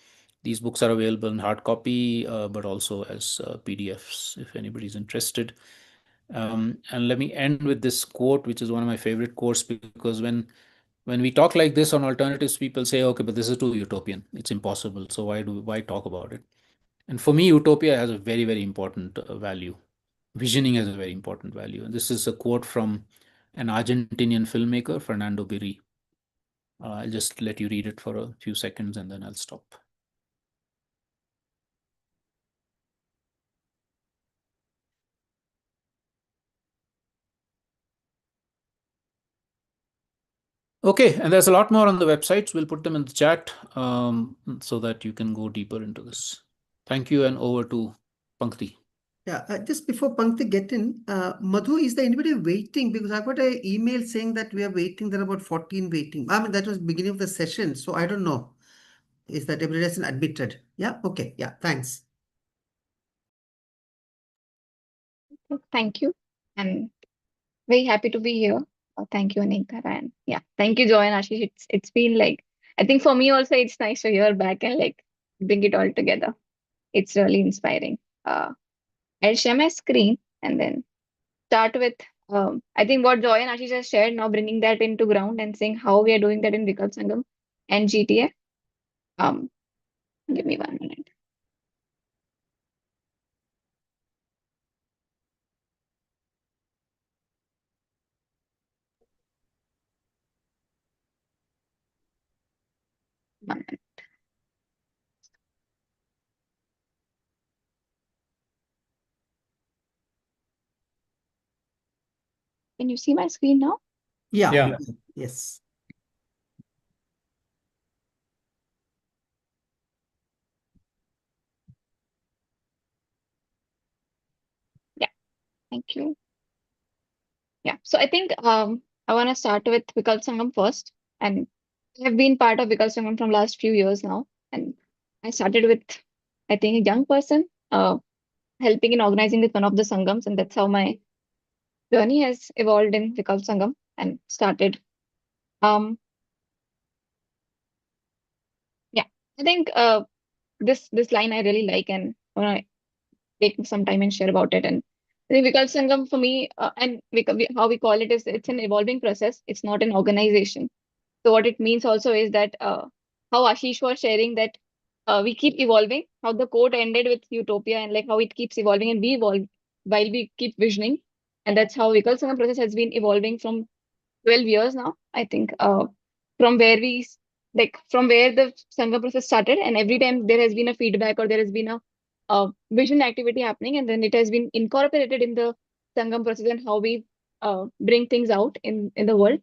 These books are available in hard copy, but also as PDFs, if anybody's interested. And let me end with this quote, which is one of my favorite quotes, because when we talk like this on alternatives, people say, okay, but this is too utopian. It's impossible. So why talk about it? And for me, utopia has a very, very important value. Visioning has a very important value. And this is a quote from an Argentinian filmmaker, Fernando Birri. I'll just let you read it for a few seconds and then I'll stop. Okay, and there's a lot more on the websites. We'll put them in the chat so that you can go deeper into this. Thank you, and over to Pankti. Yeah, just before Pankti get in, Madhu, is there anybody waiting? Because I got an email saying that we are waiting. There are about 14 waiting. I mean, that was beginning of the session, so I don't know. Is that everybody has been admitted? Yeah, okay, yeah, thanks. Thank you. And very happy to be here. Thank you, Anekdhara. And yeah, thank you, Joy and Ashish. It's been like, I think for me also, it's nice to hear back and like bring it all together. It's really inspiring. I'll share my screen and then start with, I think what Joy and Ashish has shared now, bringing that into ground and saying how we are doing that in Vikalp Sangam and GTA. Give me 1 minute. Can you see my screen now? Yeah. Yes. Yeah, thank you. Yeah, so I think I want to start with Vikalp Sangam first. And I have been part of Vikalp Sangam from last few years now. And I started with, I think, a young person helping in organizing with one of the Sangams. And that's how my journey has evolved in Vikalp Sangam and started. Yeah, I think this line I really like and I want to take some time and share about it. And I think Vikalp Sangam for me, and how we call it is it's an evolving process. It's not an organization. So what it means also is that how Ashish was sharing that we keep evolving, how the quote ended with utopia and like how it keeps evolving and we evolve while we keep visioning. And that's how Vikalp Sangam process has been evolving from 12 years now, I think, from where from where the Sangam process started. And every time there has been a feedback or there has been a vision activity happening, and then it has been incorporated in the Sangam process and how we bring things out in the world.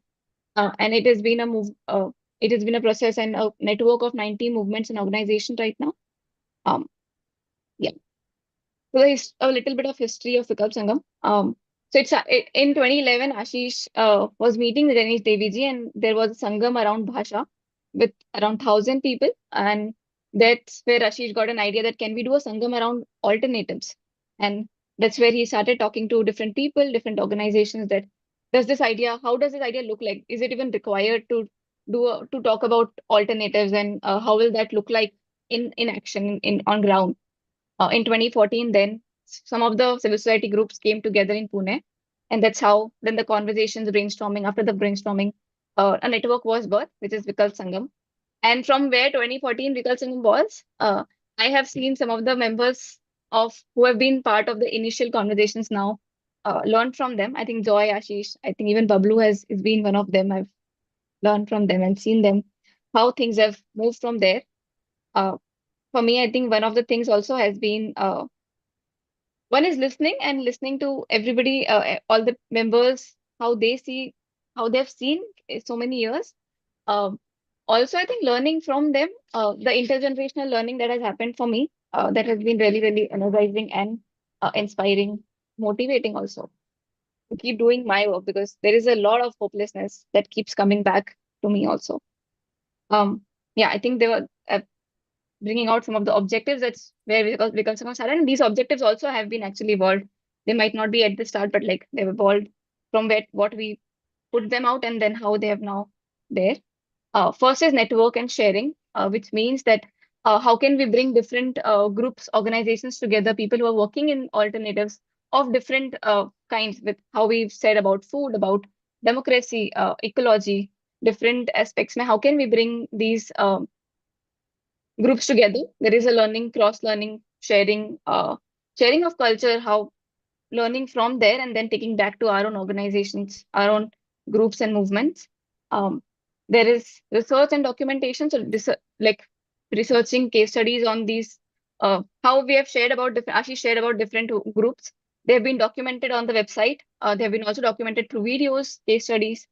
And it has been it has been a process and a network of 90 movements and organizations right now. Um, yeah. So there's a little bit of history of Vikalp Sangam. So in 2011, Ashish was meeting with Ganesh Deviji, and there was a Sangam around Bhasha with around 1,000 people. And that's where Ashish got an idea that can we do a Sangam around alternatives? And that's where he started talking to different people, different organizations that how does this idea look like? Is it even required to to talk about alternatives and how will that look like in action on ground? In 2014, then some of the civil society groups came together in Pune, and that's how then the conversations, brainstorming. After the brainstorming, a network was birthed, which is Vikalp Sangam. And from where 2014 Vikalp Sangam was, I have seen some of the members of who have been part of the initial conversations now learned from them. I think Joy, Ashish, I think even Bablu has been one of them. I've learned from them and seen them how things have moved from there. Uh, for me, I think one of the things also has been one is listening and listening to everybody, all the members, how they see, how they've seen so many years. Um, Also, I think learning from them, the intergenerational learning that has happened for me, that has been really, really energizing and inspiring, motivating also to keep doing my work because there is a lot of hopelessness that keeps coming back to me also. Yeah, I think they were bringing out some of the objectives. That's where Vikalp Sangam started. And these objectives also have been actually evolved. They might not be at the start, but like they've evolved from what we put them out and then how they have now there. First is network and sharing, which means that how can we bring different groups, organizations together, people who are working in alternatives of different kinds with how we've said about food, about democracy, ecology, different aspects. Now, how can we bring these groups together? There is a learning, cross-learning, sharing of culture, how learning from there and then taking back to our own organizations, our own groups and movements. There is research and documentation, so like researching case studies on these, how we have shared about Ashish shared about different groups. They have been documented on the website. They have been also documented through videos, case studies.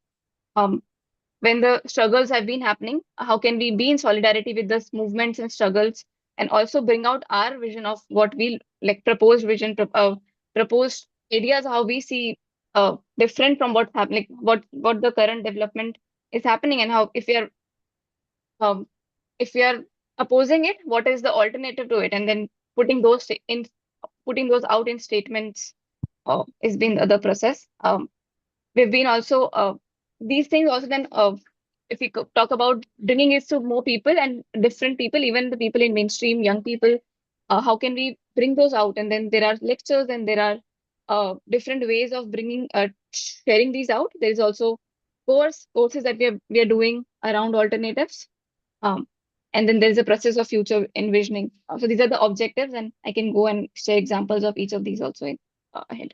when the struggles have been happening, how can we be in solidarity with those movements and struggles, and also bring out our vision of what we like, proposed vision, proposed ideas, how we see different from what's happening, what the current development is happening, and how um, if we are opposing it, what is the alternative to it, and then putting those in putting those out in statements has been the process. We've been also these things also then if we talk about bringing it to more people and different people, even the people in mainstream, young people, how can we bring those out? And then there are lectures and there are different ways of bringing sharing these out. There is also courses that we are doing around alternatives, um, and then there's a process of future envisioning. So these are the objectives, and I can go and share examples of each of these also ahead.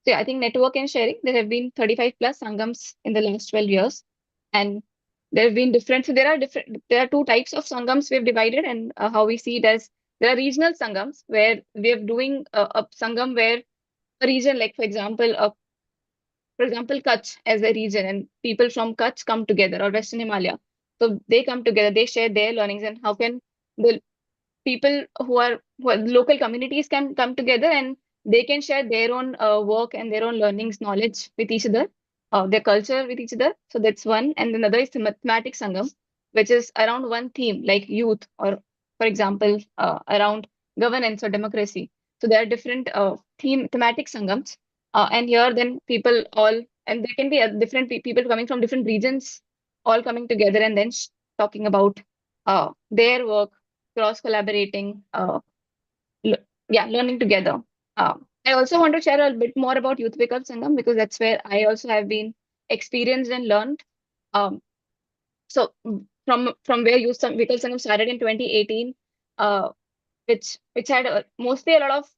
So yeah, I think network and sharing, there have been 35 plus Sangams in the last 12 years. And there have been different, so there are two types of Sangams we've divided, and how we see it as there are regional Sangams where we are doing a Sangam where a region, like for example, Kutch as a region, and people from Kutch come together, or Western Himalaya. So they come together, they share their learnings, and how can the people who are local communities can come together and they can share their own work and their own learnings, knowledge with each other, their culture with each other. So that's one. And another is the mathematic sangam, which is around one theme like youth, or for example, around governance or democracy. So there are different thematic sangams. And here then people all, and there can be different people coming from different regions all coming together and then talking about their work, cross collaborating, learning together. I also want to share a bit more about Youth Vikalp Sangam because that's where I also have been experienced and learned. Um, so from where Youth Vikalp Sangam started in 2018, which had mostly a lot of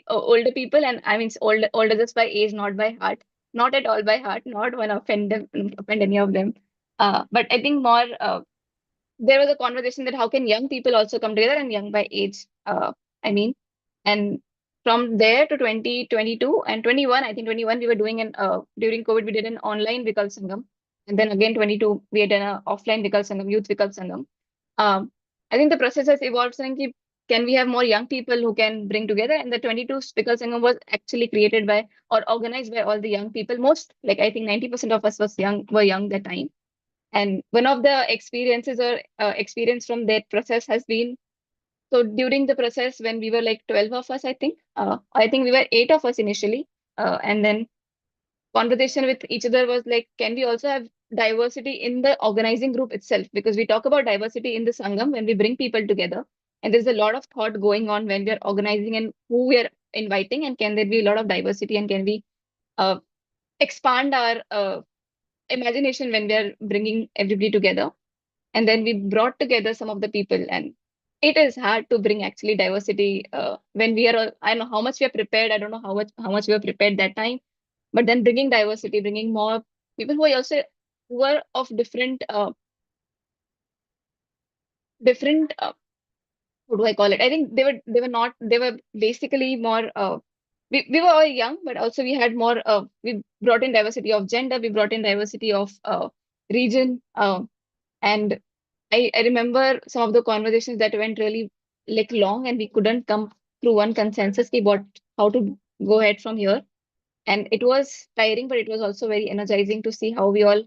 older people, and I mean older just by age, not by heart, not at all by heart, not want to offend any of them. But I think more. There was a conversation that how can young people also come together, and young by age, I mean, and from there to 2022 and 21, I think 21 we were doing an during COVID we did an online Vikalp Sangam, and then again 22 we had done an offline Vikalp Sangam, Youth Vikalp Sangam. I think the process has evolved, saying can we have more young people who can bring together, and the 22 Vikalp Sangam was actually created by or organized by all the young people. Most, like I think 90% of us were young that time. And one of the experiences or experience from that process has been, so during the process when we were like 12 of us, I think we were 8 of us initially. And then conversation with each other was like, can we also have diversity in the organizing group itself? Because we talk about diversity in the Sangam when we bring people together. And there's a lot of thought going on when we're organizing and who we're inviting. And can there be a lot of diversity, and can we expand our imagination when we are bringing everybody together? And then we brought together some of the people, and it is hard to bring actually diversity when we are all, I don't know how much we are prepared, I don't know how much we were prepared that time, but then bringing diversity, bringing more people who are also who are of different what do I call it, I think they were basically more we were all young, but also we had more we brought in diversity of gender, we brought in diversity of region, and I remember some of the conversations that went really like long, and we couldn't come through one consensus about how to go ahead from here. And it was tiring, but it was also very energizing to see how we all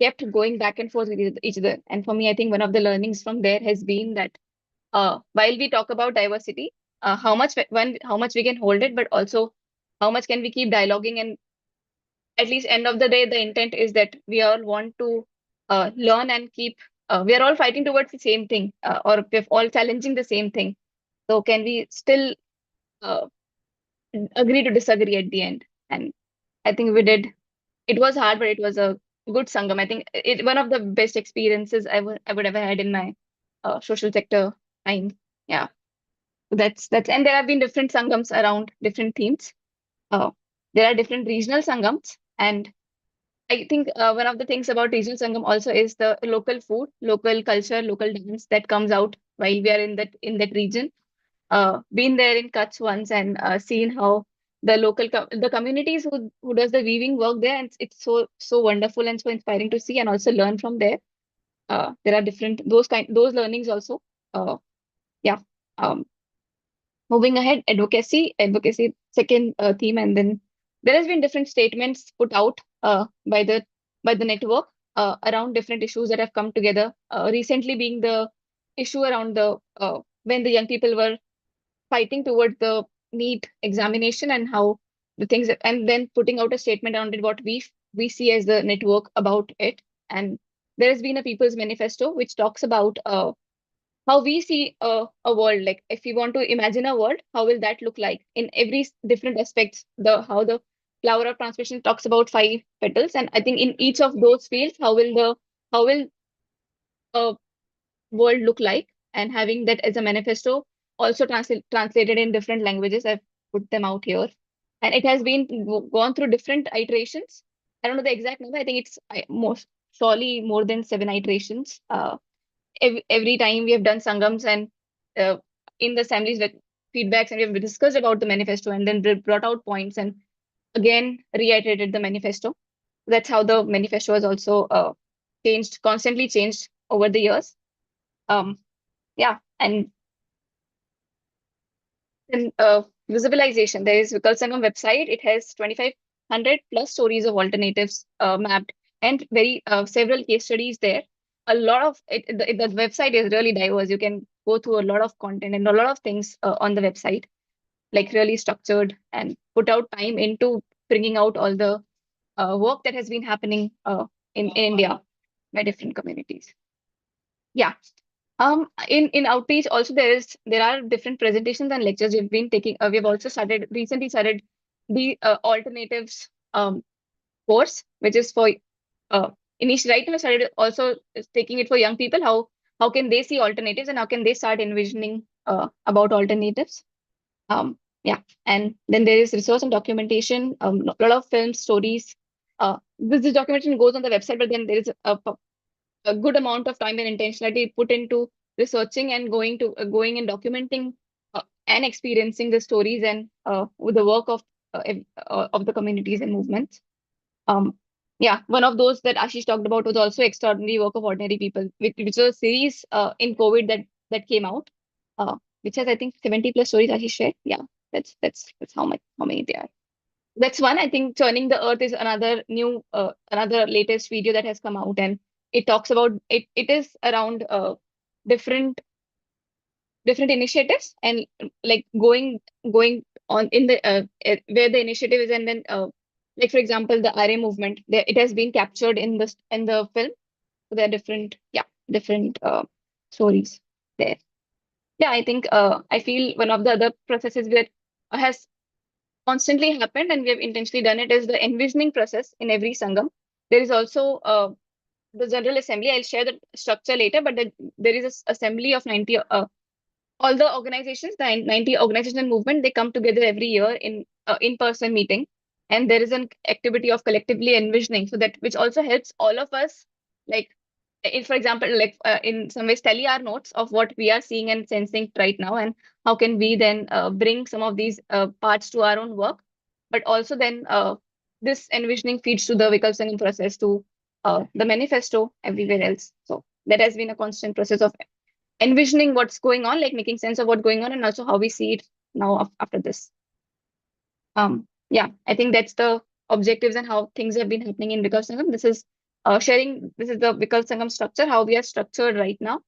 kept going back and forth with each other. And for me, I think one of the learnings from there has been that while we talk about diversity, how much we can hold it, but also how much can we keep dialoguing. And at least end of the day, the intent is that we all want to learn and keep we are all fighting towards the same thing, or we're all challenging the same thing. So can we still uh, agree to disagree at the end? And I think we did. It was hard, but it was a good sangam. I think it one of the best experiences I would ever had in my social sector time. Yeah, that's and there have been different sangams around different themes. Uh, there are different regional sangams, and I think one of the things about regional sangam also is the local food, local culture, local dance that comes out while we are in that region. Been there in Kutch once and seen how the local the communities who does the weaving work there, and it's so wonderful and so inspiring to see and also learn from there. There are different those learnings also. Yeah. Um, Moving ahead, advocacy, second theme, and then there has been different statements put out by the network around different issues that have come together. Recently, being the issue around the when the young people were fighting towards the NEET examination and how the things, and then putting out a statement around it, what we see as the network about it. And there has been a People's Manifesto which talks about how we see a world. Like if we want to imagine a world, how will that look like in every different aspects? The how the flower of transmission talks about 5 petals, and I think in each of those fields, how will a world look like? And having that as a manifesto, also translated in different languages. I've put them out here, and it has been gone through different iterations. I don't know the exact number. I think it's most surely more than 7 iterations. Every time we have done sangams and uh, in the assemblies with feedbacks, and we have discussed about the manifesto and then brought out points and again reiterated the manifesto. That's how the manifesto has also constantly changed over the years. Yeah, and then visibilization. There is Vikalp Sangam website. It has 2,500 plus stories of alternatives mapped, and very several case studies there. A lot of it, the website is really diverse. You can go through a lot of content and a lot of things on the website, like really structured and put out time into bringing out all the work that has been happening in India by different communities. Yeah. In outreach also there are different presentations and lectures we've been taking. We've also recently started the alternatives course, which is for initially right now we started also taking it for young people. How can they see alternatives and how can they start envisioning about alternatives? Yeah, and then there is resource and documentation. A lot of films, stories. This documentation goes on the website, but then there is a good amount of time and intentionality put into researching and going and documenting and experiencing the stories and with the work of the communities and movements. Yeah, one of those that Ashish talked about was also extraordinary work of ordinary people, which was a series in COVID that came out, which has I think 70 plus stories Ashish shared. Yeah, that's how many there are. That's one. I think Turning the Earth is another another latest video that has come out, and it talks about it. It is around different initiatives and like going on in the where the initiative is, and then like for example the RA movement. There it has been captured in the film. So there are different stories there. Yeah, I think I feel one of the other processes that has constantly happened and we have intentionally done it is the envisioning process in every sangam. There is also the general assembly. I'll share the structure later, but there is a assembly of 90 all the organizations, the 90 organizations and movement, they come together every year in in-person meeting, and there is an activity of collectively envisioning, so that which also helps all of us, like for example, like in some ways tally our notes of what we are seeing and sensing right now, and how can we then bring some of these parts to our own work, but also then this envisioning feeds to the Vikalp Sangam process, to the manifesto everywhere else. So that has been a constant process of envisioning what's going on, like making sense of what's going on, and also how we see it now after this. Yeah, I think that's the objectives and how things have been happening in Vikalp Sangam. This is sharing. This is the Vikalp Sangam structure, how we are structured right now.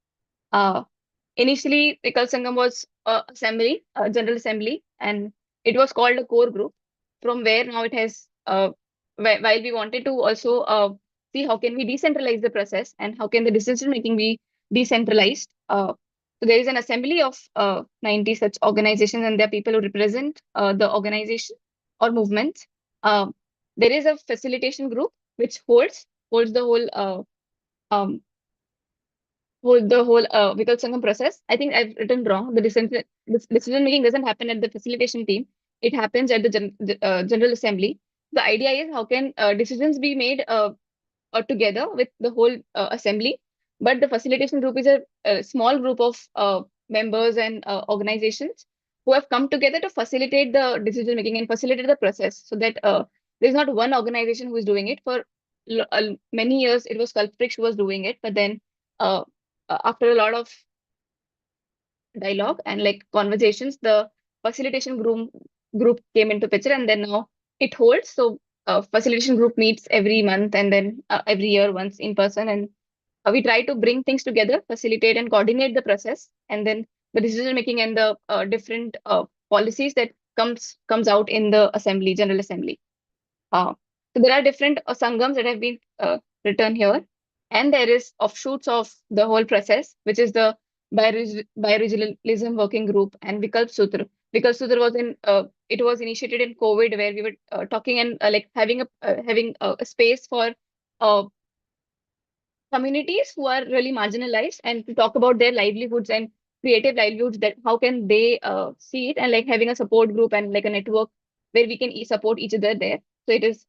Initially, Vikalp Sangam was a general assembly, and it was called a core group. From where now it has, while we wanted to also see how can we decentralize the process and how can the decision making be decentralized. So there is an assembly of 90 such organizations, and there are people who represent the organization or movement. There is a facilitation group which holds the whole Vikalp Sangam process. I think I've written wrong. The decision making doesn't happen at the facilitation team. It happens at the general assembly. The idea is how can decisions be made together with the whole assembly, but the facilitation group is a small group of members and organizations who have come together to facilitate the decision making and facilitate the process, so that there's not one organization who is doing it. For many years, it was Kalpavriksh who was doing it, but then after a lot of dialogue and like conversations, the facilitation group came into picture, and then now it holds. So facilitation group meets every month, and then every year once in person, and we try to bring things together, facilitate and coordinate the process, and then the decision making and the different policies that comes out in the assembly, general assembly. So there are different sangams that have been written here, and there is offshoots of the whole process, which is the bioregionalism working group and Vikalp Sutra. Vikalp Sutra was it was initiated in COVID, where we were talking and like having a space for communities who are really marginalized, and to talk about their livelihoods and creative livelihoods, that how can they see it, and like having a support group and like a network where we can support each other there. So it is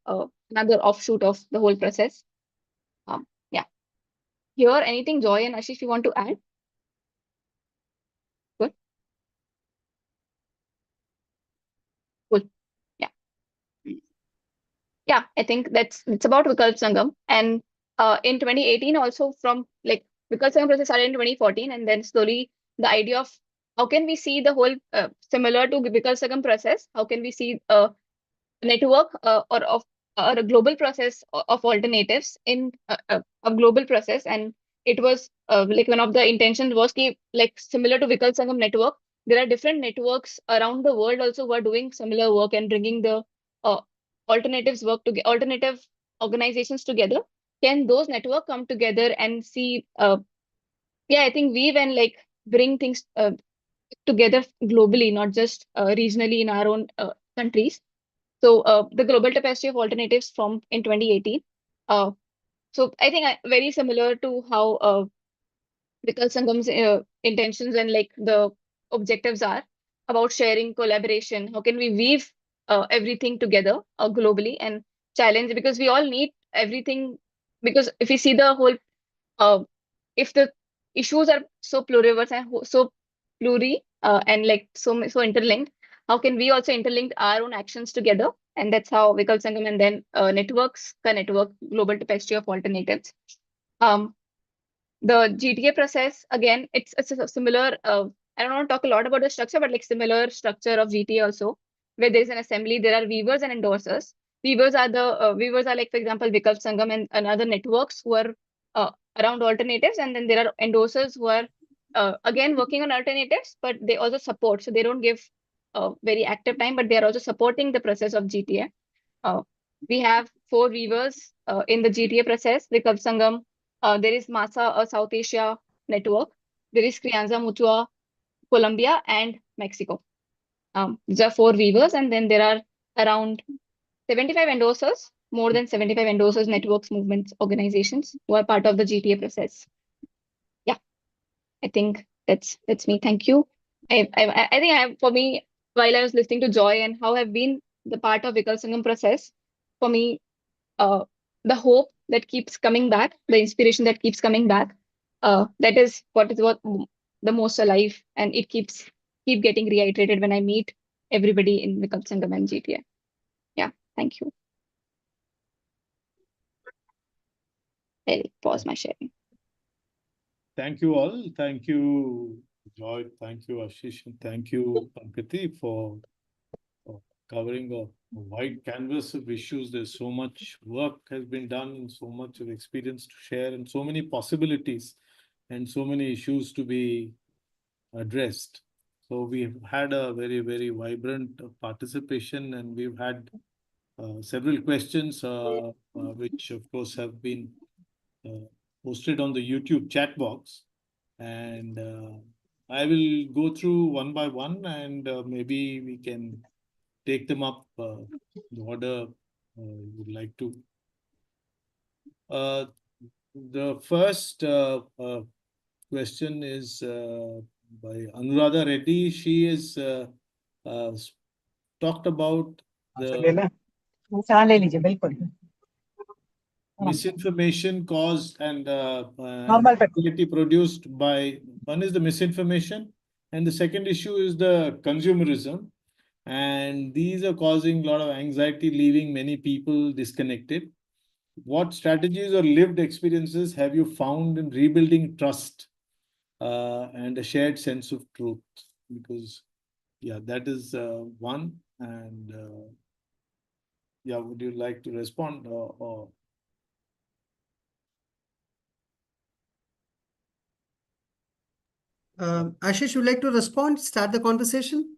another offshoot of the whole process. Yeah. Here, anything Joy and Ashish you want to add? Good. Cool. Yeah. Yeah, I think it's about Vikalp Sangam. And in 2018 also, from like Vikalp Sangam process started in 2014, and then slowly the idea of how can we see the whole similar to Vikalp Sangam process, how can we see a network or a global process of alternatives in a global process. And it was like one of the intentions was like similar to Vikalp Sangam network, there are different networks around the world also who are doing similar work and bringing the alternatives work together, alternative organizations together. Can those network come together and see yeah, I think weave and like bring things together globally, not just regionally in our own countries. So the Global Tapestry of Alternatives formed in 2018. So I think very similar to how Vikalp Sangam's intentions and like the objectives are about sharing, collaboration. How can we weave everything together globally and challenge? Because we all need everything. Because if we see the whole, if the issues are so pluriverse and so and like so interlinked, how can we also interlink our own actions together? And that's how Vikalp Sangam and then networks can network Global Tapestry of Alternatives. The GTA process, again, it's a similar, I don't want to talk a lot about the structure, but like similar structure of GTA also, where there's an assembly, there are weavers and endorsers. Weavers are like, for example, Vikalp Sangam and another networks who are around alternatives. And then there are endorsers who are, again, working on alternatives, but they also support. So they don't give very active time, but they are also supporting the process of GTA. We have 4 weavers in the GTA process, Vikalp Sangam. There is MASA, a South Asia network. There is Crianza Mutua, Colombia, and Mexico. These are 4 weavers, and then there are around 75 endorsers, more than 75 endorsers, networks, movements, organizations who are part of the GTA process. Yeah, I think that's me. Thank you. I think for me, while I was listening to Joy and how I've been the part of Vikalp Sangam process, for me, the hope that keeps coming back, the inspiration that keeps coming back, that is what the most alive, and it keep getting reiterated when I meet everybody in Vikalp Sangam and GTA. Yeah, thank you. I'll pause my sharing. Thank you all. Thank you, Joy. Thank you, Ashish. And thank you, Pankati, for covering a wide canvas of issues. There's so much work has been done and so much of experience to share and so many possibilities and so many issues to be addressed. So we've had a very, very vibrant participation, and we've had several questions, which of course have been posted on the YouTube chat box. And I will go through one by one, and maybe we can take them up in order you would like to. The first question is by Anuradha Reddy. She is talked about the misinformation caused and produced by. One is the misinformation And the second issue is the consumerism. And these are causing a lot of anxiety, leaving many people disconnected. What strategies or lived experiences have you found in rebuilding trust and a shared sense of truth? Because, yeah, that is one. And yeah, would you like to respond? Ashish, would you like to respond, start the conversation?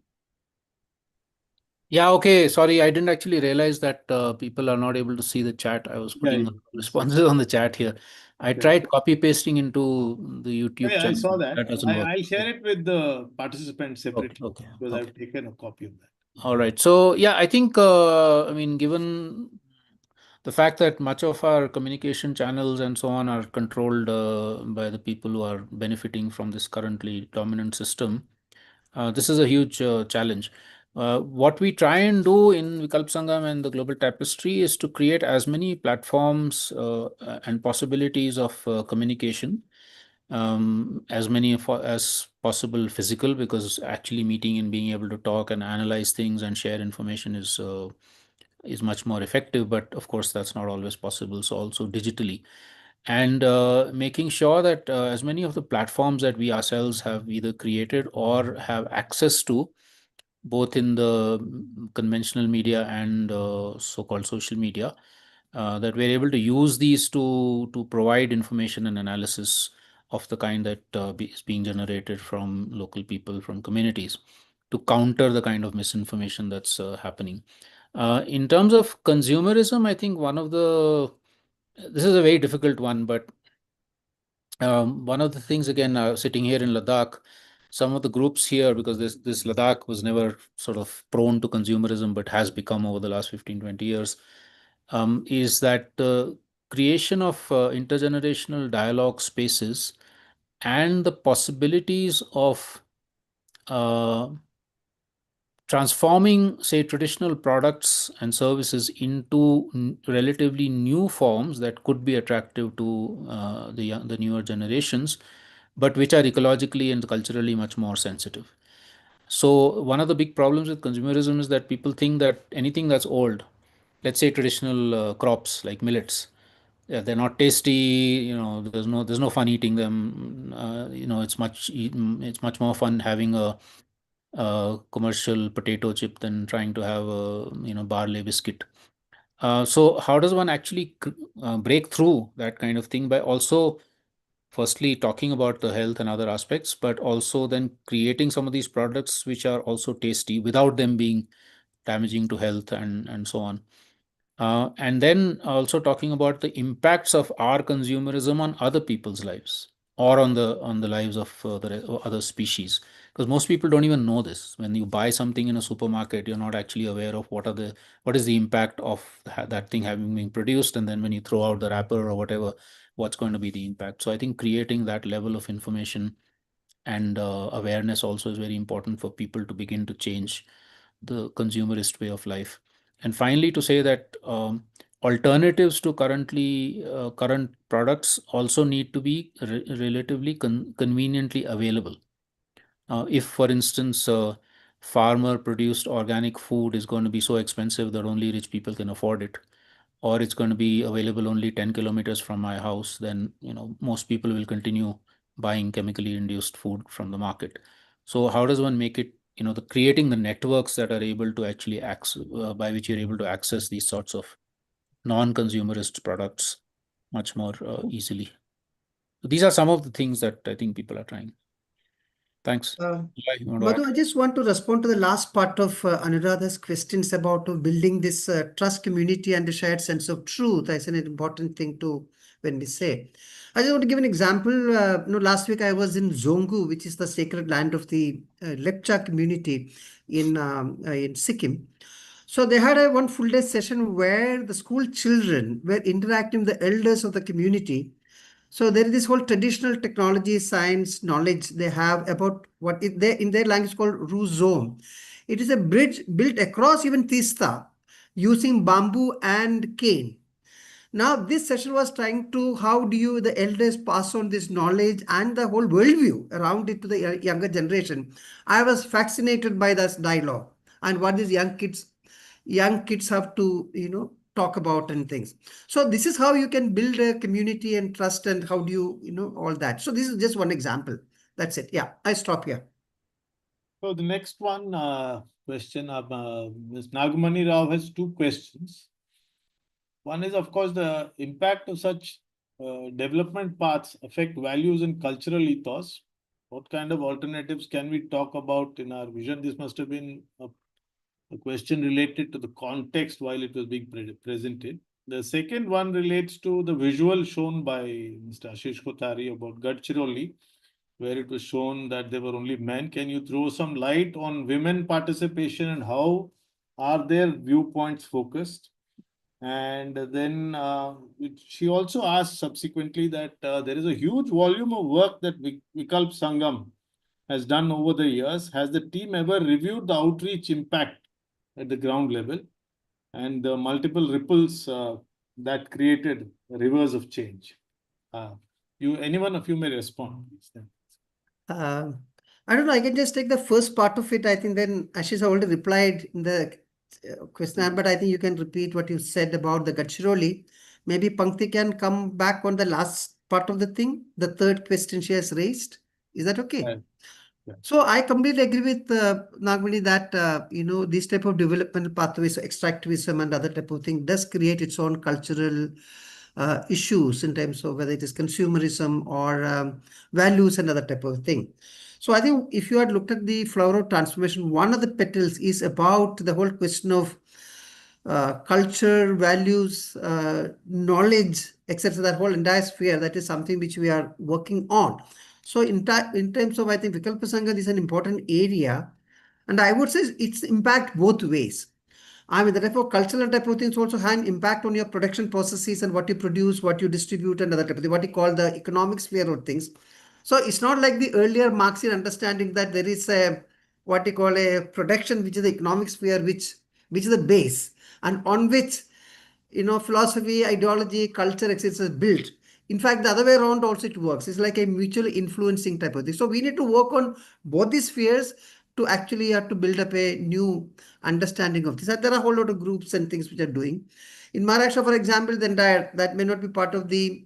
Yeah, okay. Sorry, I didn't actually realize that people are not able to see the chat. I was putting Yeah, responses on the chat here. I tried copy pasting into the YouTube I channel. saw that. That doesn't work. I'll share it with the participants separately Okay. because I've taken a copy of that. All right. So, yeah, I think, I mean, given the fact that much of our communication channels and so on are controlled by the people who are benefiting from this currently dominant system, this is a huge challenge. What we try and do in Vikalp Sangam and the Global Tapestry is to create as many platforms and possibilities of communication, as many as possible physical, because actually meeting and being able to talk and analyze things and share information is much more effective. But of course, that's not always possible. So also digitally, and making sure that as many of the platforms that we ourselves have either created or have access to, both in the conventional media and so-called social media, that we're able to use these to provide information and analysis of the kind that is being generated from local people, from communities, to counter the kind of misinformation that's happening. In terms of consumerism, I think this is a very difficult one, but one of the things, again, sitting here in Ladakh, some of the groups here, because this Ladakh was never sort of prone to consumerism, but has become over the last 15-20 years, is that the creation of intergenerational dialogue spaces and the possibilities of uh, transforming, say, traditional products and services into relatively new forms that could be attractive to the newer generations, but which are ecologically and culturally much more sensitive. So one of the big problems with consumerism is that people think that anything that's old, let's say traditional crops like millets, yeah, they're not tasty. There's no fun eating them. It's much more fun having a commercial potato chip than trying to have a barley biscuit. So how does one actually break through that kind of thing by also firstly talking about the health and other aspects, but also then creating some of these products which are also tasty without them being damaging to health and so on. And then also talking about the impacts of our consumerism on other people's lives, or on the lives of other species, because most people don't even know this. When you buy something in a supermarket, you're not actually aware of what is the impact of that thing having been produced, and then when you throw out the wrapper or whatever, what's going to be the impact. So I think creating that level of information and awareness also is very important for people to begin to change the consumerist way of life. And finally, to say that alternatives to current products also need to be relatively conveniently available. If, for instance, farmer produced organic food is going to be so expensive that only rich people can afford it, or it's going to be available only 10 kilometers from my house, then most people will continue buying chemically induced food from the market. So how does one make it, creating the networks that are able to actually access, by which you're able to access these sorts of non-consumerist products much more easily. So these are some of the things that I think people are trying. Thanks. Yeah, you want to Madhu, add? I just want to respond to the last part of Anuradha's questions about building this trust community and a shared sense of truth. That's an important thing to when we say. I just want to give an example. Last week I was in Zongu, which is the sacred land of the Lepcha community in Sikkim. So they had a one full day session where the school children were interacting with the elders of the community. So there is this whole traditional technology, science, knowledge they have about what they in their language called Ruzome. It is a bridge built across even Tista using bamboo and cane. Now, this session was trying to how do you, the elders, pass on this knowledge and the whole worldview around it to the younger generation. I was fascinated by this dialogue and what these young kids have to, talk about and things. So this is how you can build a community and trust and how do you, all that. So this is just one example. That's it. Yeah, I stop here. So the next one question, Ms. Nagamani Rao has two questions. One is, of course, the impact of such development paths affect values and cultural ethos. What kind of alternatives can we talk about in our vision? This must have been a question related to the context while it was being presented. The second one relates to the visual shown by Mr. Ashish Kothari about Gadchiroli, where it was shown that there were only men. Can you throw some light on women participation and how are their viewpoints focused? And then she also asked subsequently that there is a huge volume of work that Vikalp Sangam has done over the years. Has the team ever reviewed the outreach impact at the ground level and the multiple ripples that created rivers of change? Any one of you may respond, please. I don't know. I can just take the first part of it. I think then Ashish already replied in the question, but I think you can repeat what you said about the Gadchiroli. Maybe Pankti can come back on the last part of the thing, the third question she has raised. Is that okay? Right. Yeah. So I completely agree with Nagmani that this type of developmental pathways, extractivism and other type of thing does create its own cultural issues in terms of whether it is consumerism or values and other type of thing. So I think if you had looked at the flower of transformation, one of the petals is about the whole question of culture, values, knowledge, etc. That whole entire sphere, that is something which we are working on. So in terms of, I think Vikalpa Sangam is an important area. And I would say it's impact both ways. I mean, the type of cultural type of things also have an impact on your production processes and what you produce, what you distribute, and other type of thing, what you call the economic sphere of things. So it's not like the earlier Marxian understanding that there is a what you call a production, which is the economic sphere, which is the base, and on which philosophy, ideology, culture, etc. is built. In fact, the other way around also it works. It's like a mutually influencing type of thing. So we need to work on both these spheres to actually have to build up a new understanding of this. And there are a whole lot of groups and things which are doing. In Maharashtra, for example, then that may not be part of the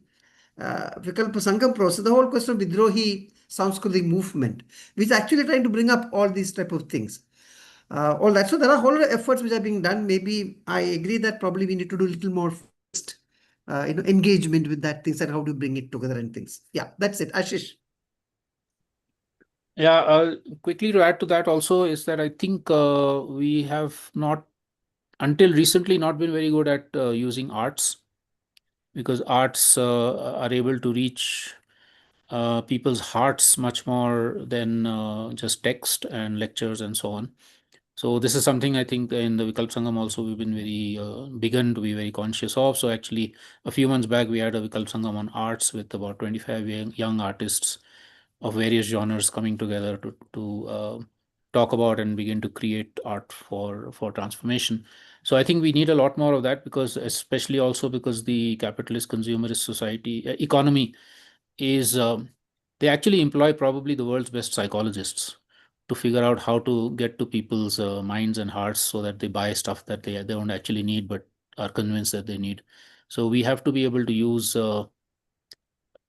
Vikalp Sangam process. The whole question of Vidrohi Sanskritic movement, which is actually trying to bring up all these type of things. All that. So there are a whole lot of efforts which are being done. Maybe I agree that probably we need to do a little more engagement with that things and how to bring it together and things. Yeah, that's it. Ashish. Yeah, quickly to add to that also is that I think we have not, until recently, not been very good at using arts, because arts are able to reach people's hearts much more than just text and lectures and so on. So this is something I think in the Vikalp Sangam also we've been very begun to be very conscious of. So actually a few months back we had a Vikalp Sangam on arts with about 25 young artists of various genres coming together to talk about and begin to create art for transformation. So I think we need a lot more of that, because especially also because the capitalist consumerist society economy is they actually employ probably the world's best psychologists to figure out how to get to people's minds and hearts so that they buy stuff that they don't actually need but are convinced that they need. So we have to be able to use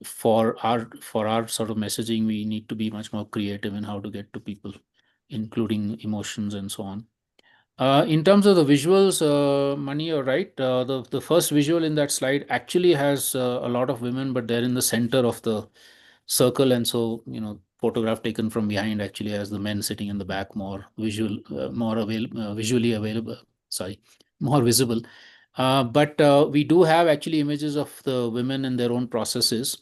for our sort of messaging, we need to be much more creative in how to get to people, including emotions and so on. In terms of the visuals, Mani, you're right. The first visual in that slide actually has a lot of women, but they're in the center of the circle, and so photograph taken from behind actually has the men sitting in the back, more visually available. Sorry, more visible. But we do have actually images of the women and their own processes.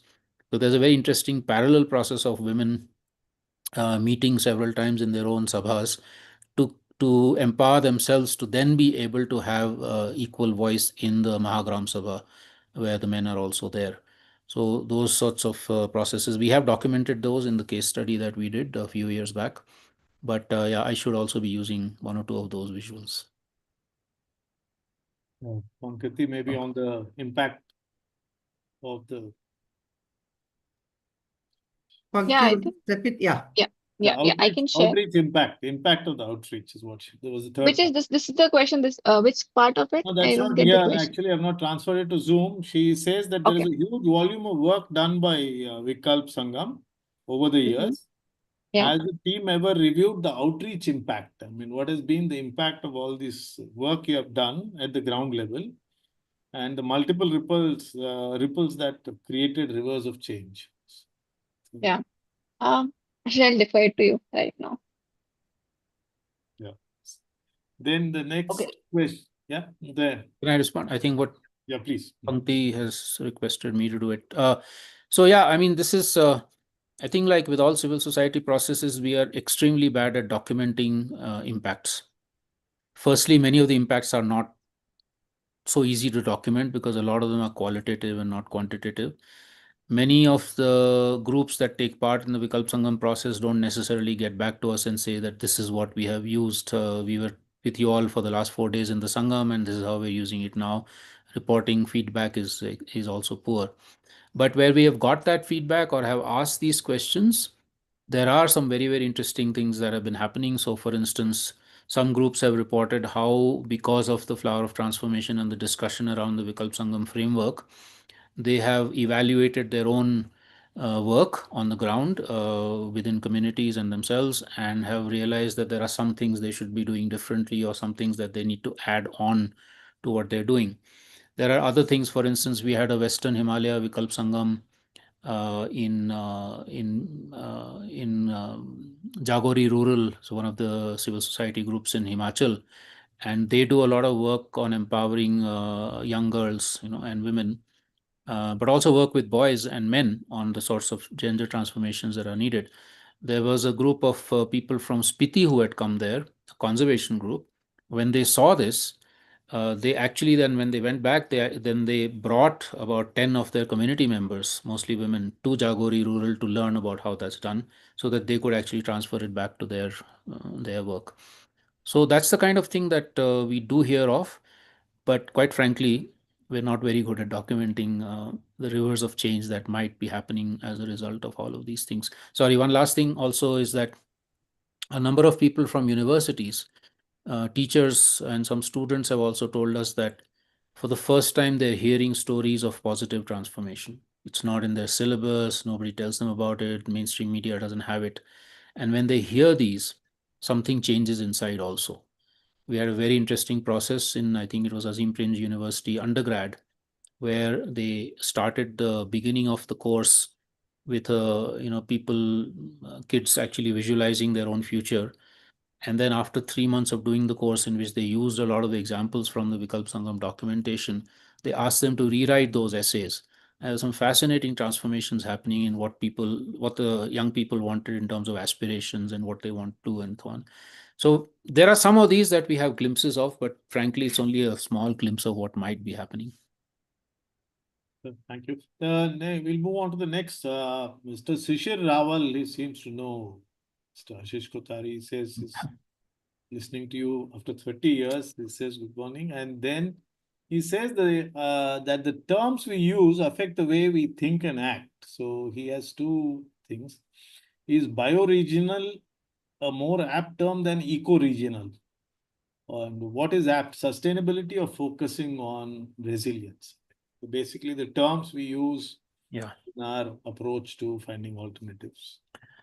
So there's a very interesting parallel process of women meeting several times in their own sabhas to empower themselves to then be able to have equal voice in the Mahagram Sabha, where the men are also there. So those sorts of processes, we have documented those in the case study that we did a few years back. But yeah, I should also be using one or two of those visuals. Pankati, maybe on the impact of the Yeah, I Pankti, think, step it. Yeah. I can share. outreach impact of the outreach is what there was the Which third is part. this is the question, which part of it? No, I that's don't not get the here. question. Actually, I've not transferred it to Zoom. She says that there is Okay. a huge volume of work done by Vikalp Sangam over the Mm-hmm. years. Yeah. Has the team ever reviewed the outreach impact? I mean, what has been the impact of all this work you have done at the ground level and the multiple ripples that have created rivers of change? Yeah. I'll defer it to you right now. Yeah. Then the next Okay. question. Yeah, there. Can I respond? I think what Yeah, please. Pankti has requested me to do it. So yeah, I mean, this is, I think like with all civil society processes, we are extremely bad at documenting impacts. Firstly, many of the impacts are not so easy to document because a lot of them are qualitative and not quantitative. Many of the groups that take part in the Vikalp Sangam process don't necessarily get back to us and say that this is what we have used. We were with you all for the last 4 days in the Sangam, and this is how we're using it now. Reporting feedback is also poor. But where we have got that feedback or have asked these questions, there are some very, very interesting things that have been happening. So, for instance, some groups have reported how, because of the flower of transformation and the discussion around the Vikalp Sangam framework, they have evaluated their own work on the ground within communities and themselves, and have realized that there are some things they should be doing differently or some things that they need to add on to what they're doing. There are other things. For instance, we had a Western Himalaya Vikalp Sangam in Jagori Rural, so one of the civil society groups in Himachal, and they do a lot of work on empowering young girls, and women, but also work with boys and men on the sorts of gender transformations that are needed. There was a group of people from Spiti who had come there, a conservation group. When they saw this, they actually then, when they went back, they brought about 10 of their community members, mostly women, to Jagori Rural to learn about how that's done, so that they could actually transfer it back to their work. So that's the kind of thing that we do hear of, but quite frankly, we're not very good at documenting the rivers of change that might be happening as a result of all of these things. Sorry, one last thing also is that a number of people from universities, teachers and some students, have also told us that for the first time they're hearing stories of positive transformation. It's not in their syllabus, nobody tells them about it, mainstream media doesn't have it. And when they hear these, something changes inside also. We had a very interesting process in, I think it was Azim Prince University undergrad, where they started the beginning of the course with people, kids actually visualizing their own future. And then after 3 months of doing the course, in which they used a lot of the examples from the Vikalp Sangam documentation, they asked them to rewrite those essays. There were some fascinating transformations happening in what the young people wanted in terms of aspirations and what they want to, and so on. So there are some of these that we have glimpses of, but frankly, it's only a small glimpse of what might be happening. Thank you. We'll move on to the next. Mr. Shishir Rawal, he seems to know Mr. Ashish Kothari. Says he's listening to you after 30 years. He says good morning. And then he says that the terms we use affect the way we think and act. So he has two things. Is bioregional a more apt term than eco-regional? And what is apt, sustainability or focusing on resilience? So basically, the terms we use Yeah. in our approach to finding alternatives.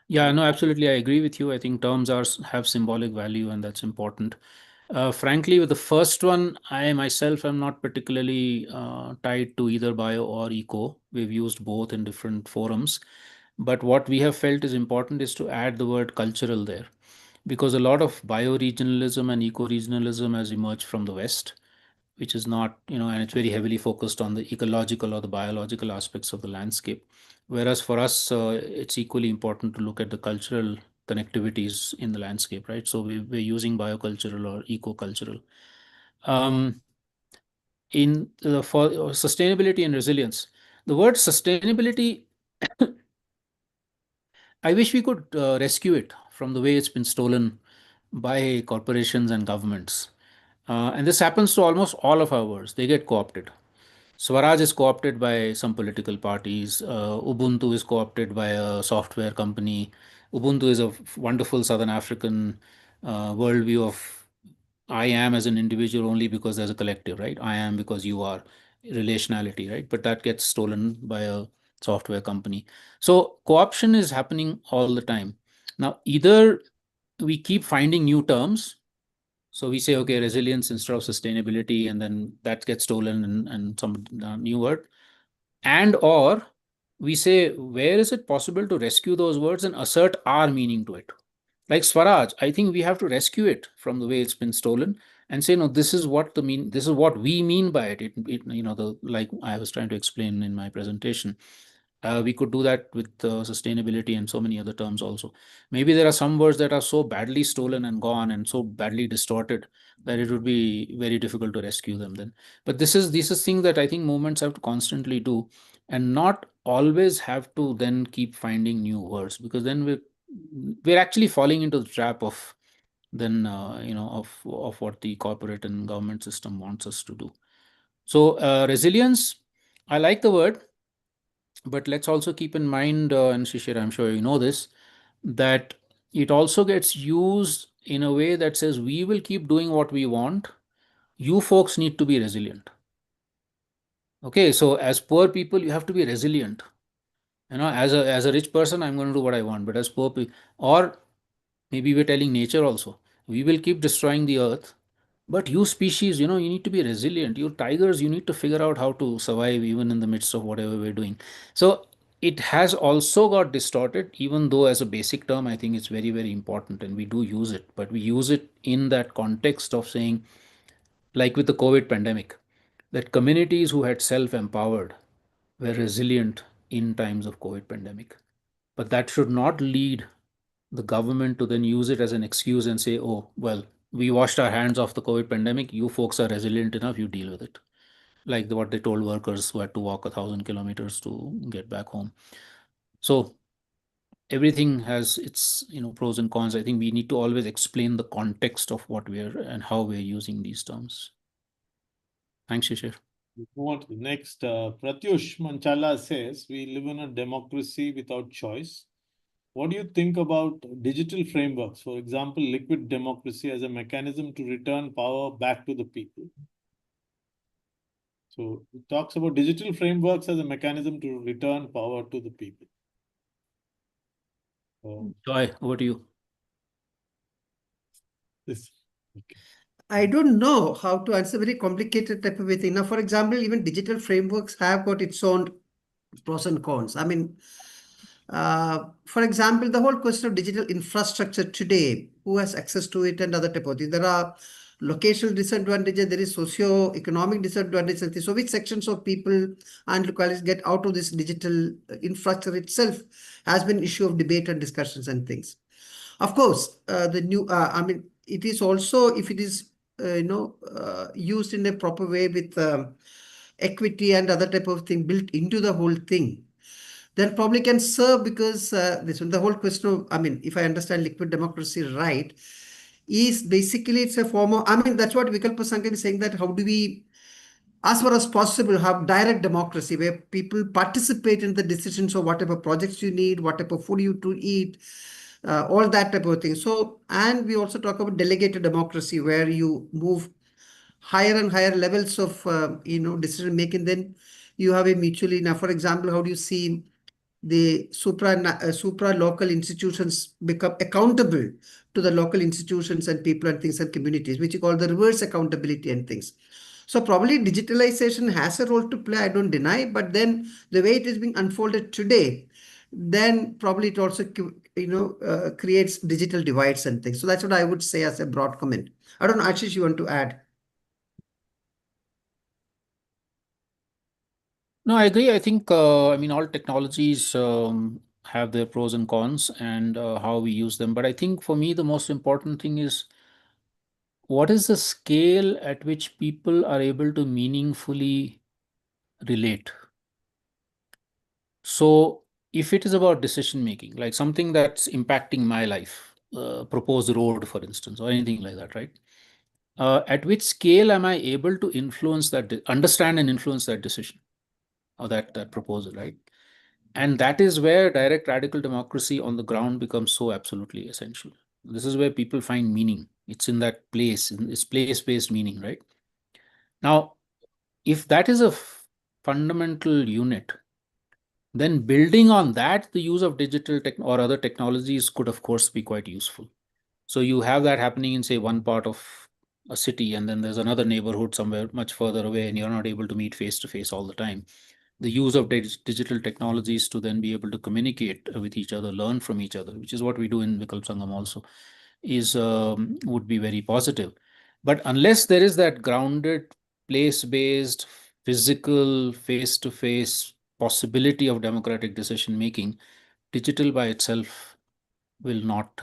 Yeah, no, absolutely. I agree with you. I think terms have symbolic value, and that's important. Frankly, with the first one, I myself am not particularly tied to either bio or eco. We've used both in different forums. But what we have felt is important is to add the word cultural there, because a lot of bioregionalism and eco-regionalism has emerged from the West, which is not, and it's very heavily focused on the ecological or the biological aspects of the landscape. Whereas for us, it's equally important to look at the cultural connectivities in the landscape, right? So we're using biocultural or eco-cultural. For sustainability and resilience, the word sustainability, I wish we could rescue it from the way it's been stolen by corporations and governments. And this happens to almost all of our words. They get co-opted. Swaraj is co-opted by some political parties. Ubuntu is co-opted by a software company. Ubuntu is a wonderful Southern African worldview of I am as an individual only because there's a collective, right? I am because you are, relationality, right? But that gets stolen by a software company. So co-option is happening all the time. Now, either we keep finding new terms. So we say, okay, resilience instead of sustainability, and then that gets stolen and some new word. And or we say, where is it possible to rescue those words and assert our meaning to it? Like Swaraj, I think we have to rescue it from the way it's been stolen and say, no, this is what this is what we mean by it. Like I was trying to explain in my presentation. We could do that with sustainability and so many other terms also. Maybe there are some words that are so badly stolen and gone and so badly distorted that it would be very difficult to rescue them then. But this is thing that I think movements have to constantly do, and not always have to then keep finding new words, because then we're actually falling into the trap of then of what the corporate and government system wants us to do. So resilience, I like the word, but let's also keep in mind, and Shishir, I'm sure you know this, that it also gets used in a way that says we will keep doing what we want. You folks need to be resilient. Okay, so as poor people, you have to be resilient. As a rich person, I'm going to do what I want, but as poor people, or maybe we're telling nature also, we will keep destroying the earth, but you species, you need to be resilient. You tigers, you need to figure out how to survive even in the midst of whatever we're doing. So it has also got distorted, even though as a basic term, I think it's very, very important and we do use it, but we use it in that context of saying, like with the COVID pandemic, that communities who had self-empowered were resilient in times of COVID pandemic. But that should not lead the government to then use it as an excuse and say, oh, well, we washed our hands off the COVID pandemic. You folks are resilient enough, you deal with it. Like what they told workers who had to walk 1,000 kilometers to get back home. So everything has its pros and cons. I think we need to always explain the context of what we're and how we're using these terms. Thanks, Shishir. Move on to the next. Pratyush Manchala says, we live in a democracy without choice. What do you think about digital frameworks? For example, liquid democracy as a mechanism to return power back to the people. So it talks about digital frameworks as a mechanism to return power to the people. Joy, over to you. Okay. I don't know how to answer very complicated type of a thing. Now, for example, even digital frameworks have got its own pros and cons. I mean, for example, the whole question of digital infrastructure today, who has access to it and other type of things. There are locational disadvantages, there is socio-economic disadvantages. So which sections of people and localities get out of this digital infrastructure itself has been issue of debate and discussions and things. Of course, it is also, if it is, used in a proper way with equity and other type of thing built into the whole thing, then probably can serve, because the whole question of, if I understand liquid democracy right, is basically it's a form of, that's what Vikalp Sangam is saying, that how do we, as far as possible, have direct democracy where people participate in the decisions of whatever projects you need, what type of food you to eat, all that type of thing. So, and we also talk about delegated democracy where you move higher and higher levels of, decision making. Then you have a mutually, now, for example, how do you see the supra local institutions become accountable to the local institutions and people and things and communities, which you call the reverse accountability and things. So probably digitalization has a role to play, I don't deny, but then the way it is being unfolded today, then probably it also creates digital divides and things. So that's what I would say as a broad comment. I don't know, Ashish, you want to add? No, I agree. I think, all technologies have their pros and cons, and how we use them. But I think for me, the most important thing is, what is the scale at which people are able to meaningfully relate? So if it is about decision making, like something that's impacting my life, proposed road, for instance, or anything like that, right? at which scale am I able to influence that, understand and influence that decision or that proposal, right? And that is where direct radical democracy on the ground becomes so absolutely essential. This is where people find meaning. It's in that place, it's place-based meaning, right? Now, if that is a fundamental unit, then building on that, the use of digital tech or other technologies could, of course, be quite useful. So you have that happening in, say, one part of a city, and then there's another neighborhood somewhere much further away, and you're not able to meet face to face all the time. The use of digital technologies to then be able to communicate with each other, learn from each other, which is what we do in Vikalp Sangam also, is would be very positive. But unless there is that grounded, place-based, physical, face-to-face possibility of democratic decision making, digital by itself will not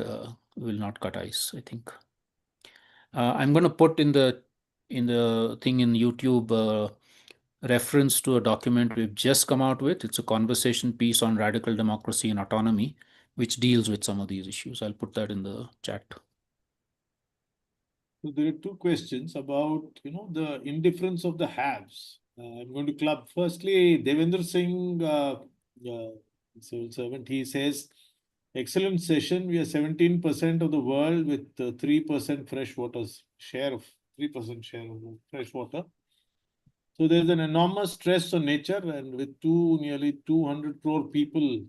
cut ice, I think. I'm going to put in the thing in YouTube reference to a document we've just come out with. It's a conversation piece on radical democracy and autonomy, which deals with some of these issues. I'll put that in the chat. So there are two questions about, the indifference of the haves. I'm going to club. Firstly, Devendra Singh, civil servant, he says, excellent session. We are 17% of the world with 3% fresh water share of 3% share of fresh water. So there's an enormous stress on nature, and with nearly 200 crore people,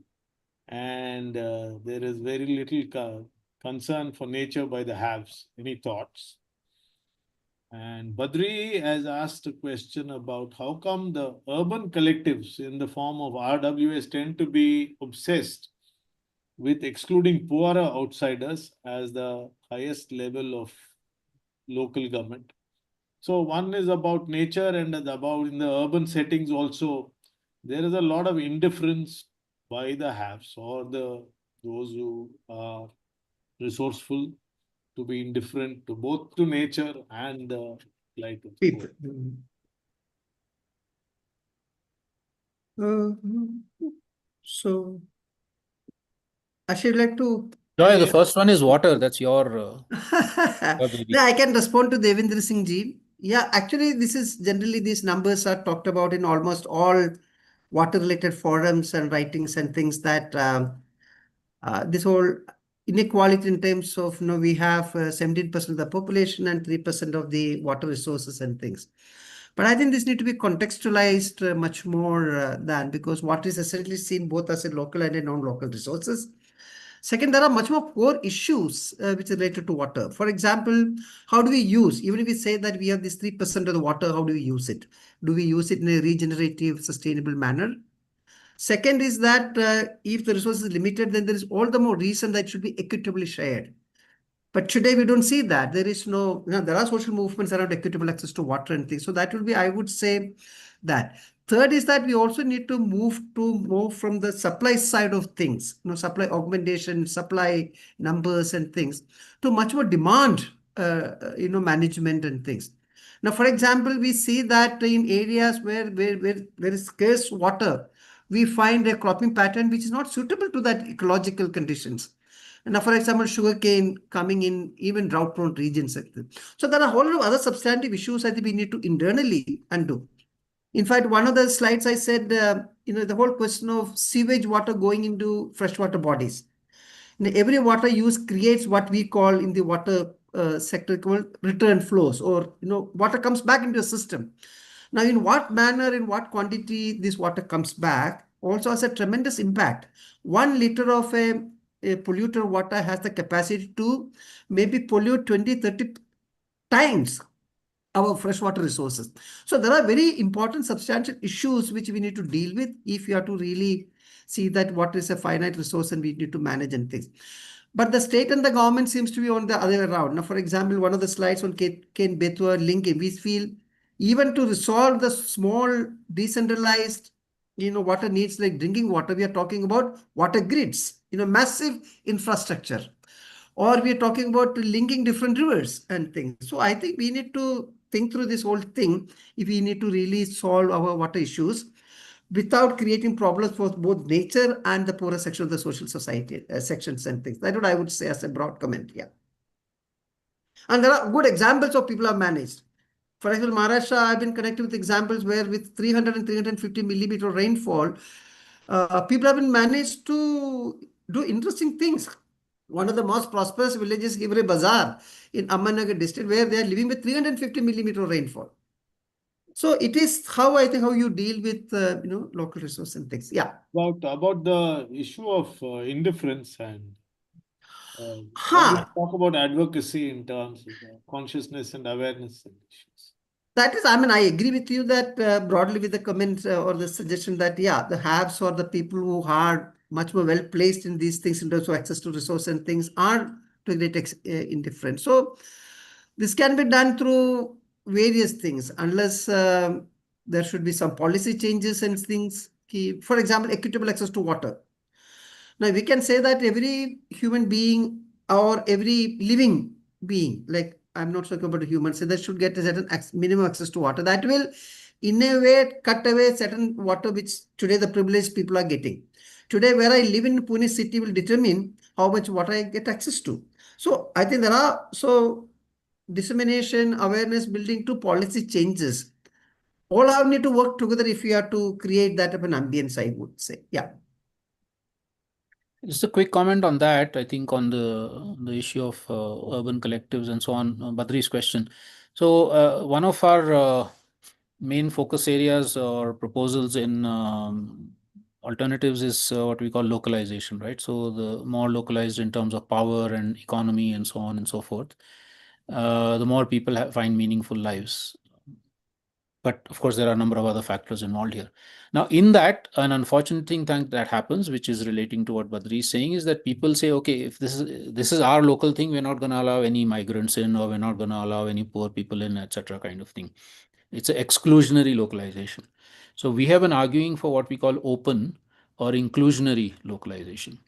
and there is very little concern for nature by the haves. Any thoughts? And Badri has asked a question about how come the urban collectives in the form of RWS tend to be obsessed with excluding poorer outsiders as the highest level of local government. So one is about nature, and about in the urban settings also, there is a lot of indifference by the haves or those who are resourceful to be indifferent to both to nature and the light of People. So, Ashish, would like to. Joy, the first one is water. That's your baby. Yeah, I can respond to Devendra Singh ji. Yeah, actually, this is generally these numbers are talked about in almost all water-related forums and writings and things that this whole inequality in terms of, we have 17% of the population and 3% of the water resources and things. But I think this need to be contextualized much more than, because water is essentially seen both as a local and a non-local resources. Second, there are much more core issues which are related to water. For example, how do we use, even if we say that we have this 3% of the water, how do we use it? Do we use it in a regenerative, sustainable manner? Second is that if the resource is limited, then there is all the more reason that it should be equitably shared. But today we don't see that. There is no, there are social movements around equitable access to water and things. So that will be, I would say that. Third is that we also need to move from the supply side of things, supply augmentation, supply numbers and things, to much more demand, management and things. Now, for example, we see that in areas where there is scarce water, we find a cropping pattern which is not suitable to that ecological conditions. And now, for example, sugarcane coming in even drought-prone regions. So there are a whole lot of other substantive issues I think we need to internally undo. In fact, one of the slides I said, the whole question of sewage water going into freshwater bodies. Every water use creates what we call in the water sector called return flows, or water comes back into a system. Now, in what manner, in what quantity this water comes back also has a tremendous impact. 1 liter of a polluter water has the capacity to maybe pollute 20-30 times our freshwater resources. So there are very important substantial issues which we need to deal with if you have to really see that water is a finite resource and we need to manage and things. But the state and the government seems to be on the other way around. Now, for example, one of the slides on Ken Bethua linking, we feel even to resolve the small decentralized, water needs like drinking water, we are talking about water grids, massive infrastructure, or we are talking about linking different rivers and things. So I think we need to think through this whole thing if we need to really solve our water issues without creating problems for both nature and the poorer section of the social society sections and things. That's what I would say as a broad comment. Yeah. And there are good examples of people have managed. For example, Maharashtra, I've been connected with examples where with 300 and 350 millimeter rainfall, people have been managed to do interesting things. One of the most prosperous villages, Hivre Bazar in Ahmednagar district, where they are living with 350 millimeter rainfall. So it is how I think how you deal with local resource and things. Yeah. About the issue of indifference and want to Ha. talk about advocacy in terms of consciousness and awareness and issues. That is, I mean, I agree with you that broadly with the comment or the suggestion that, yeah, the haves or the people who are much more well placed in these things in terms of access to resource and things are to a great indifferent. So this can be done through various things unless there should be some policy changes and things. For example, equitable access to water. Now, we can say that every human being or every living being, like I'm not talking about humans, so that should get a certain minimum access to water. That will, in a way, cut away certain water which today the privileged people are getting. Today, where I live in Pune city will determine how much water I get access to. So I think there are dissemination, awareness building to policy changes. All our need to work together if we are to create that of an ambience, I would say. Yeah. Just a quick comment on that. I think on the issue of urban collectives and so on, Badri's question. So one of our main focus areas or proposals in alternatives is what we call localization, right? So the more localized in terms of power and economy and so on and so forth, the more people find meaningful lives. But of course, there are a number of other factors involved here. Now, in that, an unfortunate thing that happens, which is relating to what Badri is saying, is that people say, okay, if this is our local thing, we're not going to allow any migrants in, or we're not going to allow any poor people in, etc., kind of thing. It's an exclusionary localization. So we have been arguing for what we call open or inclusionary localization,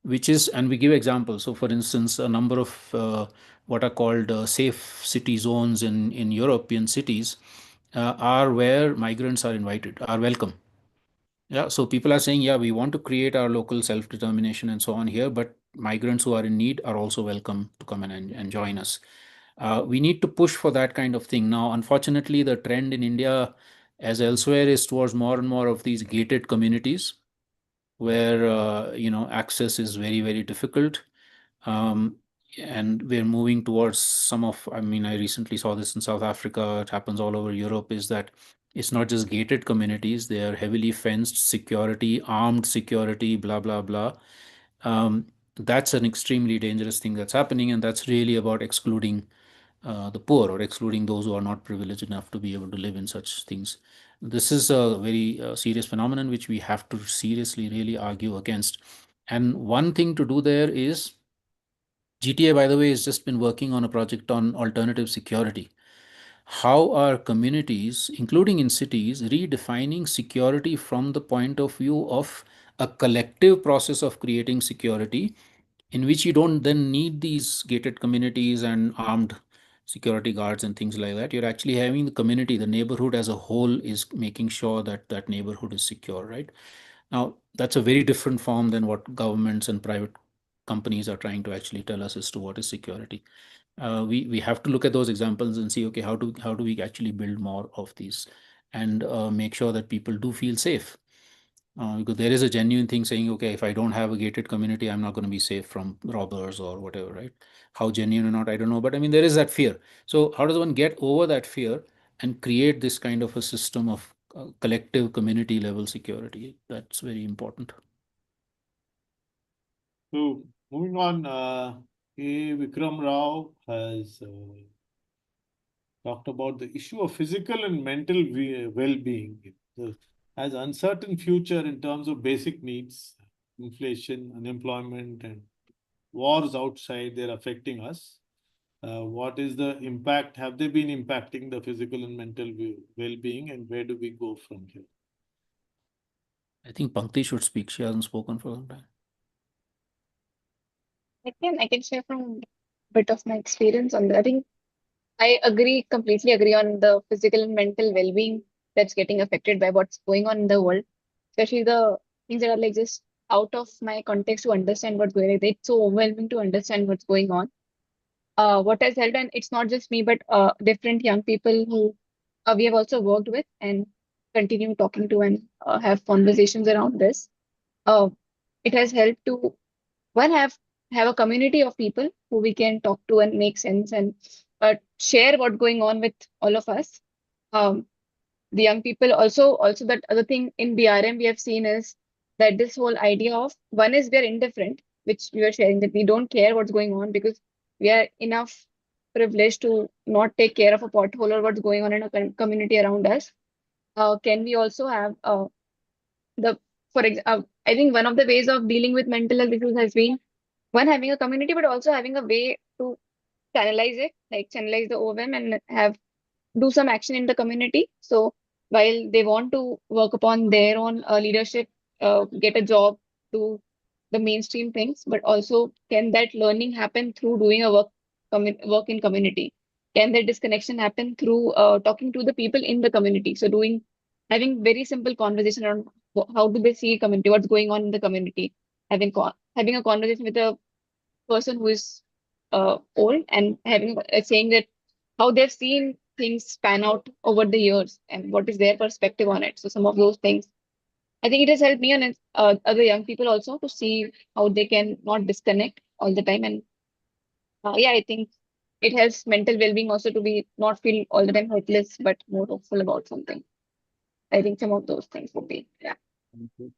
which is, and we give examples. So, for instance, a number of what are called safe city zones in European cities are where migrants are invited, are welcome. Yeah, so people are saying, yeah, we want to create our local self-determination and so on here, but migrants who are in need are also welcome to come and join us. We need to push for that kind of thing. Now, unfortunately, the trend in India, as elsewhere, is towards more and more of these gated communities where access is very, very difficult. And we're moving towards I recently saw this in South Africa, it happens all over Europe, is that it's not just gated communities, they are heavily fenced security, armed security, blah, blah, blah. That's an extremely dangerous thing that's happening, and that's really about excluding the poor or excluding those who are not privileged enough to be able to live in such things. This is a very serious phenomenon which we have to seriously really argue against. And one thing to do there is GTA, by the way, has just been working on a project on alternative security. How are communities, including in cities, redefining security from the point of view of a collective process of creating security, in which you don't then need these gated communities and armed security guards and things like that. You're actually having the community, the neighborhood as a whole is making sure that that neighborhood is secure, right? Now, that's a very different form than what governments and private companies are trying to actually tell us as to what is security. We have to look at those examples and see, okay, how do we actually build more of these and make sure that people do feel safe? Because there is a genuine thing saying, okay, if I don't have a gated community, I'm not going to be safe from robbers or whatever, right? How genuine or not, I don't know. But I mean, there is that fear. So how does one get over that fear and create this kind of a system of collective community level security? That's very important. So moving on, Vikram Rao has talked about the issue of physical and mental well-being as uncertain future in terms of basic needs, inflation, unemployment, and wars outside, they're affecting us. What is the impact? Have they been impacting the physical and mental well-being, and where do we go from here? I think Pankti should speak. She hasn't spoken for some time. I can share from a bit of my experience on that. I think I completely agree on the physical and mental well-being that's getting affected by what's going on in the world, especially the things that are like just out of my context to understand what's going on. It's so overwhelming to understand what's going on. what has helped, and it's not just me, but different young people who we have also worked with and continue talking to and have conversations around this. Uh, it has helped to one have a community of people who we can talk to and make sense and share what's going on with all of us. Um, the young people also that other thing in BRM we have seen is that this whole idea of one is we are indifferent, which we were sharing, that we don't care what's going on because we are enough privileged to not take care of a pothole or what's going on in a community around us. Can we also have the for example, I think one of the ways of dealing with mental health issues has been one having a community, but also having a way to channelize it, like channelize the OVM and have do some action in the community. So while they want to work upon their own leadership, get a job, do the mainstream things, but also can that learning happen through doing a work in community? Can that disconnection happen through talking to the people in the community? So having very simple conversation around how do they see community, what's going on in the community, having a conversation with a person who is old and having saying that how they've seen things pan out over the years and what is their perspective on it. So some of those things, I think it has helped me and other young people also to see how they can not disconnect all the time. And yeah, I think it helps mental well-being also to be not feel all the time hopeless, but more hopeful about something. I think some of those things would be, yeah. Okay.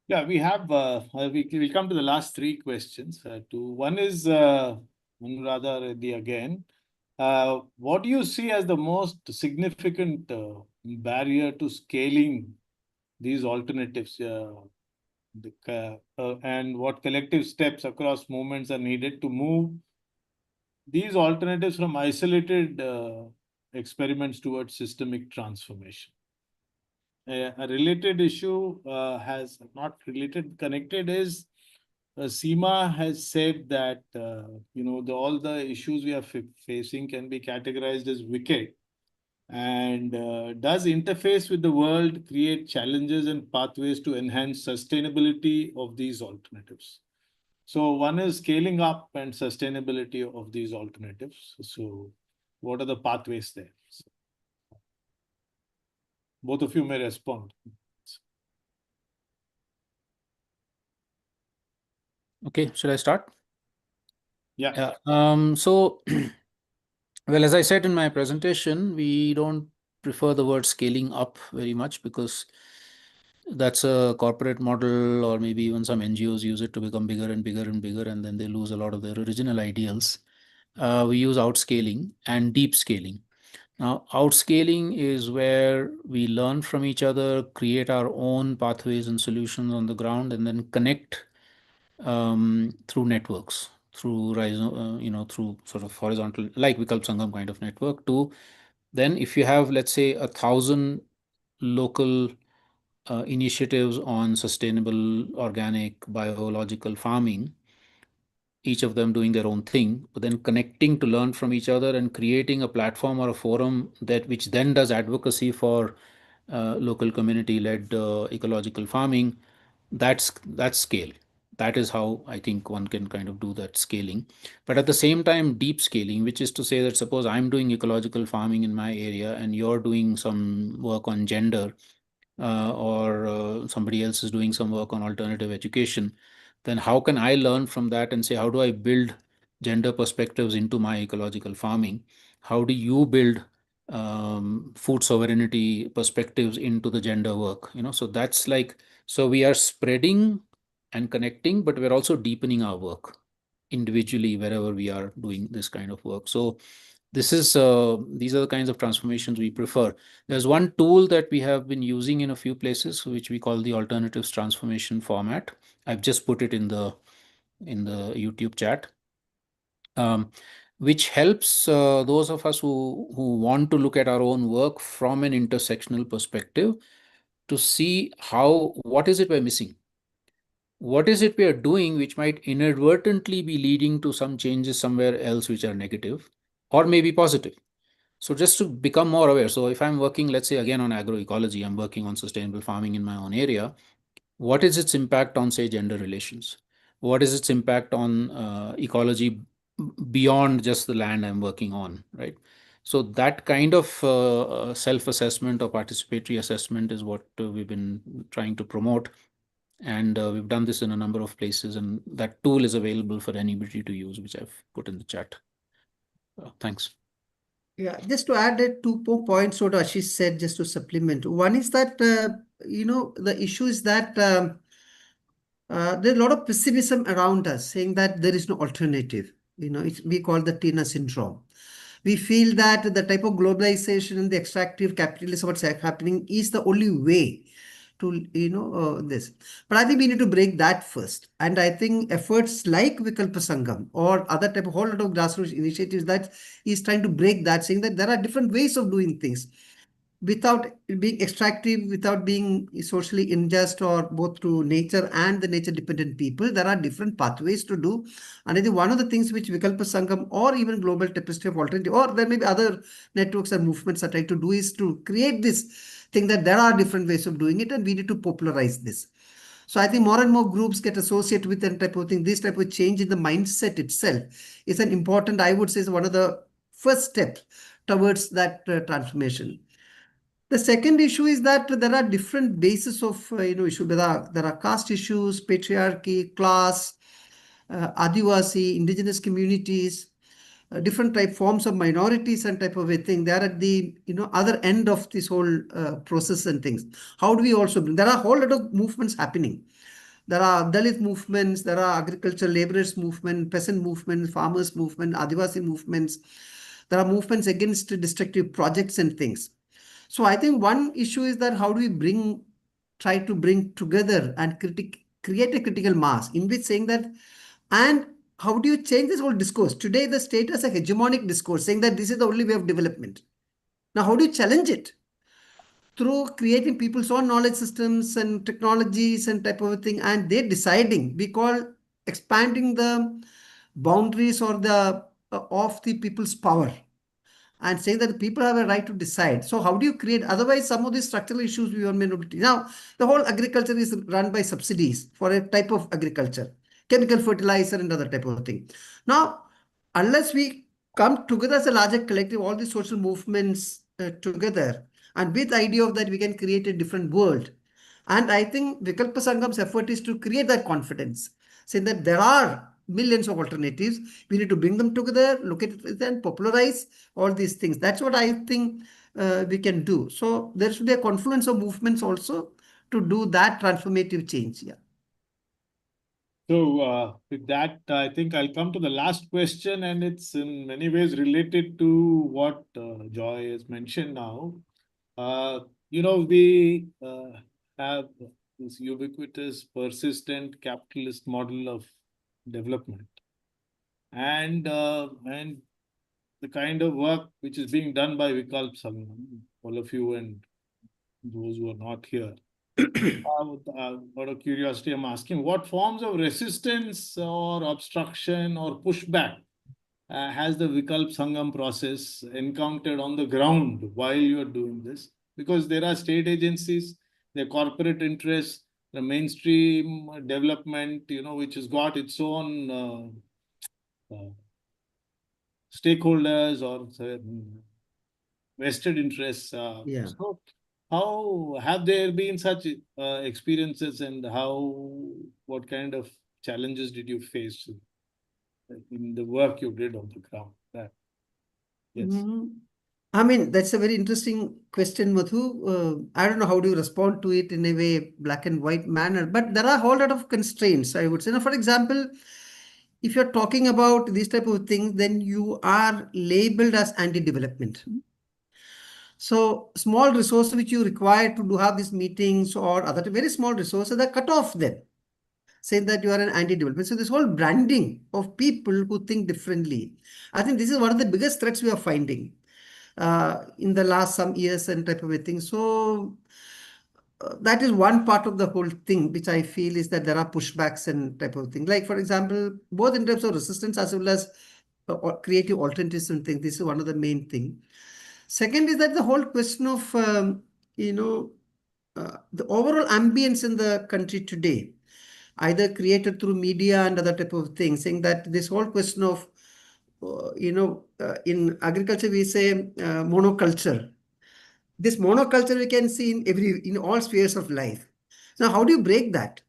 Yeah, we have, we come to the last three questions. One is, Anuradha Reddy again. What do you see as the most significant barrier to scaling these alternatives? And what collective steps across movements are needed to move these alternatives from isolated experiments towards systemic transformation? A related issue has not related, connected is Seema has said that all the issues we are facing can be categorized as wicked, and does interface with the world create challenges and pathways to enhance sustainability of these alternatives? So one is scaling up and sustainability of these alternatives. So what are the pathways there? So both of you may respond. Okay, should I start? Yeah. So, well, as I said in my presentation, we don't prefer the word scaling up very much because that's a corporate model, or maybe even some NGOs use it to become bigger and bigger and bigger, and then they lose a lot of their original ideals. We use outscaling and deep scaling. Now, outscaling is where we learn from each other, create our own pathways and solutions on the ground, and then connect through networks, through through sort of horizontal, like Vikalp Sangam kind of network. To then, if you have, let's say, 1,000 local initiatives on sustainable, organic, biological farming, each of them doing their own thing, but then connecting to learn from each other and creating a platform or a forum that which then does advocacy for local community-led ecological farming. That's scale. That is how I think one can kind of do that scaling. But at the same time, deep scaling, which is to say that suppose I'm doing ecological farming in my area and you're doing some work on gender, or somebody else is doing some work on alternative education, then how can I learn from that and say, how do I build gender perspectives into my ecological farming? How do you build food sovereignty perspectives into the gender work? So that's like, so we are spreading and connecting, but we're also deepening our work individually wherever we are doing this kind of work. So these are the kinds of transformations we prefer. There's one tool that we have been using in a few places, which we call the alternatives transformation format. I've just put it in the YouTube chat, which helps those of us who want to look at our own work from an intersectional perspective to see what is it we're missing? What is it we are doing which might inadvertently be leading to some changes somewhere else which are negative or maybe positive? So just to become more aware. So if I'm working, let's say again on agroecology, I'm working on sustainable farming in my own area. What is its impact on, say, gender relations? What is its impact on ecology beyond just the land I'm working on, right? So that kind of self-assessment or participatory assessment is what we've been trying to promote. And we've done this in a number of places, and that tool is available for anybody to use, which I've put in the chat. Thanks. Yeah, just to add 2 points what Ashish said, just to supplement. One is that, the issue is that there's a lot of pessimism around us saying that there is no alternative. We call the Tina syndrome. We feel that the type of globalization and the extractive capitalism what's happening is the only way to, this. But I think we need to break that first. And I think efforts like Vikalp Sangam or other type of whole lot of grassroots initiatives that is trying to break that, saying that there are different ways of doing things without being extractive, without being socially unjust, or both to nature and the nature dependent people. There are different pathways to do. And I think one of the things which Vikalpa Sangam or even Global Tapestry of Alternative, or there may be other networks and movements are trying to do, is to create this thing that there are different ways of doing it and we need to popularize this. So I think more and more groups get associated with that type of thing. This type of change in the mindset itself is an important, I would say, is one of the first steps towards that transformation. The second issue is that there are different bases of issue. There are caste issues, patriarchy, class, Adivasi, indigenous communities, different type forms of minorities and type of a thing. They are at the other end of this whole process and things. How do we also bring? There are a whole lot of movements happening. There are Dalit movements, there are agricultural laborers movement, peasant movement, farmers movement, Adivasi movements. There are movements against destructive projects and things. So I think one issue is that how do we try to bring together and create a critical mass in which saying that, and how do you change this whole discourse? Today, the state has a hegemonic discourse saying that this is the only way of development. Now, how do you challenge it? Through creating people's own knowledge systems and technologies and type of thing, and they're deciding, we call expanding the boundaries or the of the people's power, and saying that the people have a right to decide. So how do you create? Otherwise, some of these structural issues we may not be. Now, the whole agriculture is run by subsidies for a type of agriculture, chemical fertilizer and other type of thing. Now, unless we come together as a larger collective, all these social movements together, and with the idea of that we can create a different world. And I think Vikalpa Sangam's effort is to create that confidence, saying that there are millions of alternatives. We need to bring them together, look at it and popularize all these things. That's what I think we can do. So there should be a confluence of movements also to do that transformative change. Yeah. So with that, I think I'll come to the last question, and it's in many ways related to what Joy has mentioned now. We have this ubiquitous, persistent capitalist model of development, and the kind of work which is being done by Vikalp Sangam, all of you and those who are not here. Out of curiosity, I'm asking what forms of resistance or obstruction or pushback has the Vikalp Sangam process encountered on the ground while you are doing this? Because there are state agencies, there are corporate interests, the mainstream development, which has got its own stakeholders or vested interests. Yeah. So how have there been such experiences, and what kind of challenges did you face in the work you did on the ground? Yes. I mean, that's a very interesting question, Madhu. I don't know how do you respond to it in a way, black and white manner, but there are a whole lot of constraints, I would say. Now, for example, if you're talking about these type of things, then you are labeled as anti-development. So small resources which you require to do have these meetings or other very small resources are cut off then, saying that you are an anti-development. So this whole branding of people who think differently, I think this is one of the biggest threats we are finding in the last some years and type of a thing. So that is one part of the whole thing, which I feel is that there are pushbacks and type of thing. Like, for example, both in terms of resistance as well as creative alternatives and things. This is one of the main thing. Second is that the whole question of, the overall ambience in the country today, either created through media and other type of things, saying that this whole question of in agriculture we say monoculture. This monoculture we can see in all spheres of life. Now, how do you break that?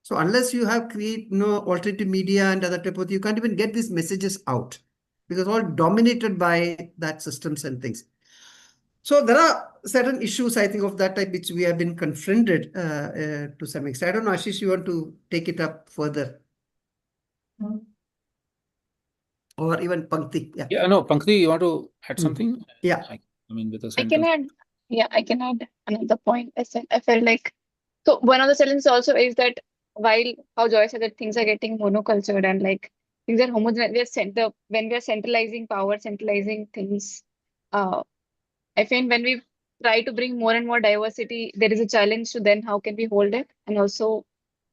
So unless you have alternative media and other type of, you can't even get these messages out because all dominated by that systems and things. So there are certain issues, I think, of that type which we have been confronted to some extent. I don't know, Ashish, you want to take it up further? Or even Pankti? Yeah. Yeah, no, Pankti, you want to add something? Yeah. I mean, with a I can sentence. add, yeah, I can add another point. I felt like, so one of the challenges also is that while how Joy said that things are getting monocultured and like things are homogeneous, when we are centralizing power, centralizing things, I find when we try to bring more and more diversity, there is a challenge to then how can we hold it? And also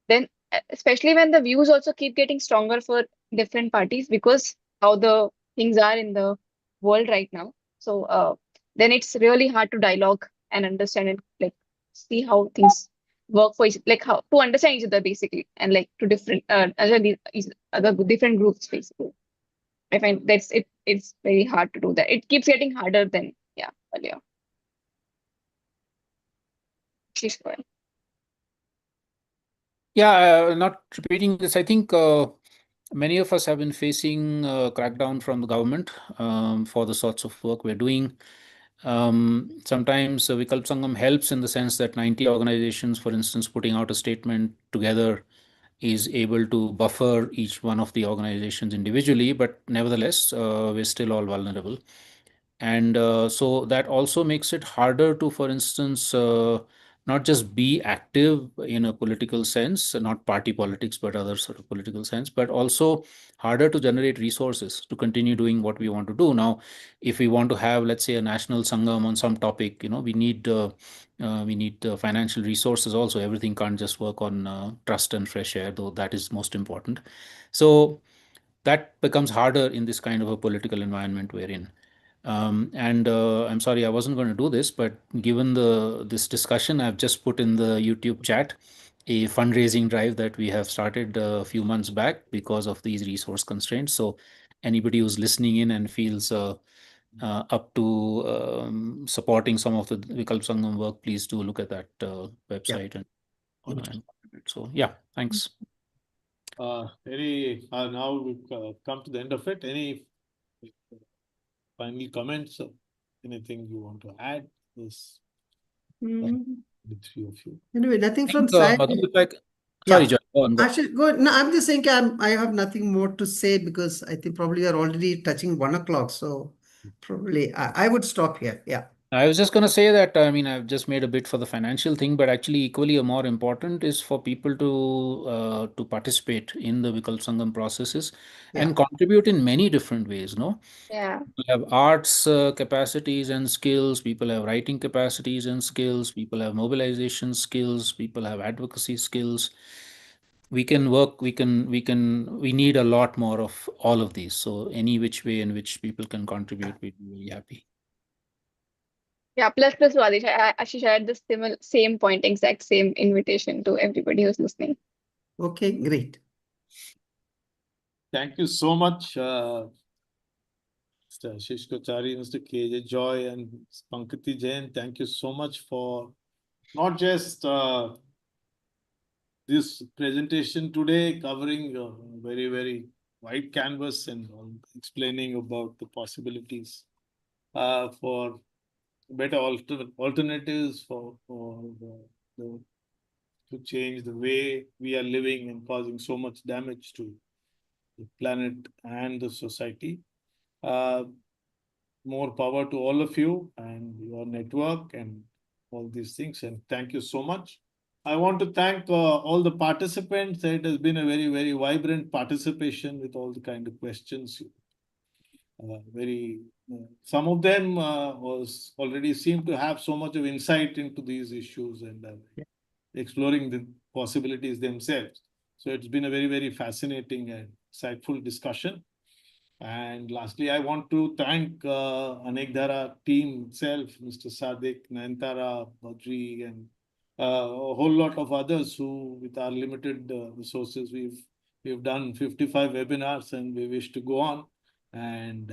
then, especially when the views also keep getting stronger for different parties because how the things are in the world right now. So then it's really hard to dialogue and understand and like see how things work for like how to understand each other basically and like to different other different groups basically. I find it's very hard to do that. It keeps getting harder than earlier. Please go ahead. Yeah, not repeating this. I think many of us have been facing crackdown from the government for the sorts of work we're doing. Sometimes Vikalp Sangam helps in the sense that 90 organizations, for instance, putting out a statement together is able to buffer each one of the organizations individually, but nevertheless, we're still all vulnerable. And so that also makes it harder to, for instance, not just be active in a political sense, not party politics, but other sort of political sense, but also harder to generate resources to continue doing what we want to do. Now, if we want to have, let's say, a national sangam on some topic, we need financial resources also. Everything can't just work on trust and fresh air, though that is most important. So that becomes harder in this kind of a political environment we're in. And I'm sorry, I wasn't going to do this, but given this discussion, I've just put in the YouTube chat a fundraising drive that we have started a few months back because of these resource constraints. So anybody who's listening in and feels up to supporting some of the Vikalp Sangam work, please do look at that website and so yeah, thanks. Now we've come to the end of it. Any final comments? Anything you want to add? This the three of you. Anyway, nothing I from think, side. Madhu, sorry, Joy, go on, go. Actually, go. No, I'm just saying I have nothing more to say because I think probably we are already touching 1 o'clock. So probably I would stop here. Yeah. I was just going to say that, I mean, I've just made a bit for the financial thing, but actually equally or more important is for people to participate in the Vikalp Sangam processes and contribute in many different ways, no? Yeah. People have arts capacities and skills, people have writing capacities and skills, people have mobilization skills, people have advocacy skills. We can work, we need a lot more of all of these. So any which way in which people can contribute, we'd be really happy. Yeah, plus Swadesh, Ashish had the same point, exact same invitation to everybody who's listening. Okay, great. Thank you so much, Mr. Ashish Kothari, Mr. KJ Joy, and Pankati Jain. Thank you so much for not just this presentation today, covering a very, very wide canvas and explaining about the possibilities for better alternatives to change the way we are living and causing so much damage to the planet and the society. More power to all of you and your network and all these things. And thank you so much. I want to thank all the participants. It has been a very, very vibrant participation with all the kind of questions. Some of them was already seemed to have so much of insight into these issues and exploring the possibilities themselves. So it's been a very, very fascinating and insightful discussion. And lastly, I want to thank Anekdhara team itself, Mr. Sadiq, Nayantara, Badri, and a whole lot of others who, with our limited resources, we've done 55 webinars and we wish to go on. And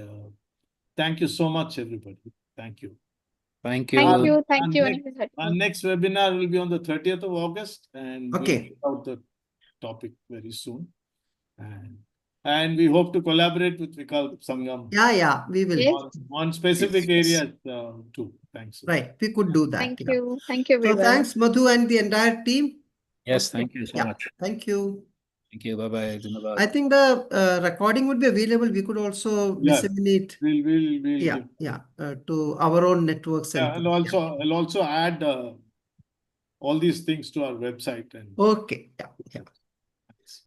thank you so much, everybody. Thank you. Thank Thank you. you. Thank you, Anekdhara. Our next webinar will be on the 30th of August, and we'll Okay. get out the topic very soon. And we hope to collaborate with Vikalp Sangam Yeah, we will. Yes. on specific areas too. Thanks. Right, we could do that. Thank Yeah. you. Thank you, So everyone. thanks, Madhu and the entire team. Yes, Okay. thank you so Yeah, much. thank you. Thank you. Bye-bye. Dhinabad. I think the recording would be available. We could also Yes. disseminate, We'll yeah, give- to our own networks and Yeah, and things. Yeah. I'll also add all these things to our website. And Okay, yeah.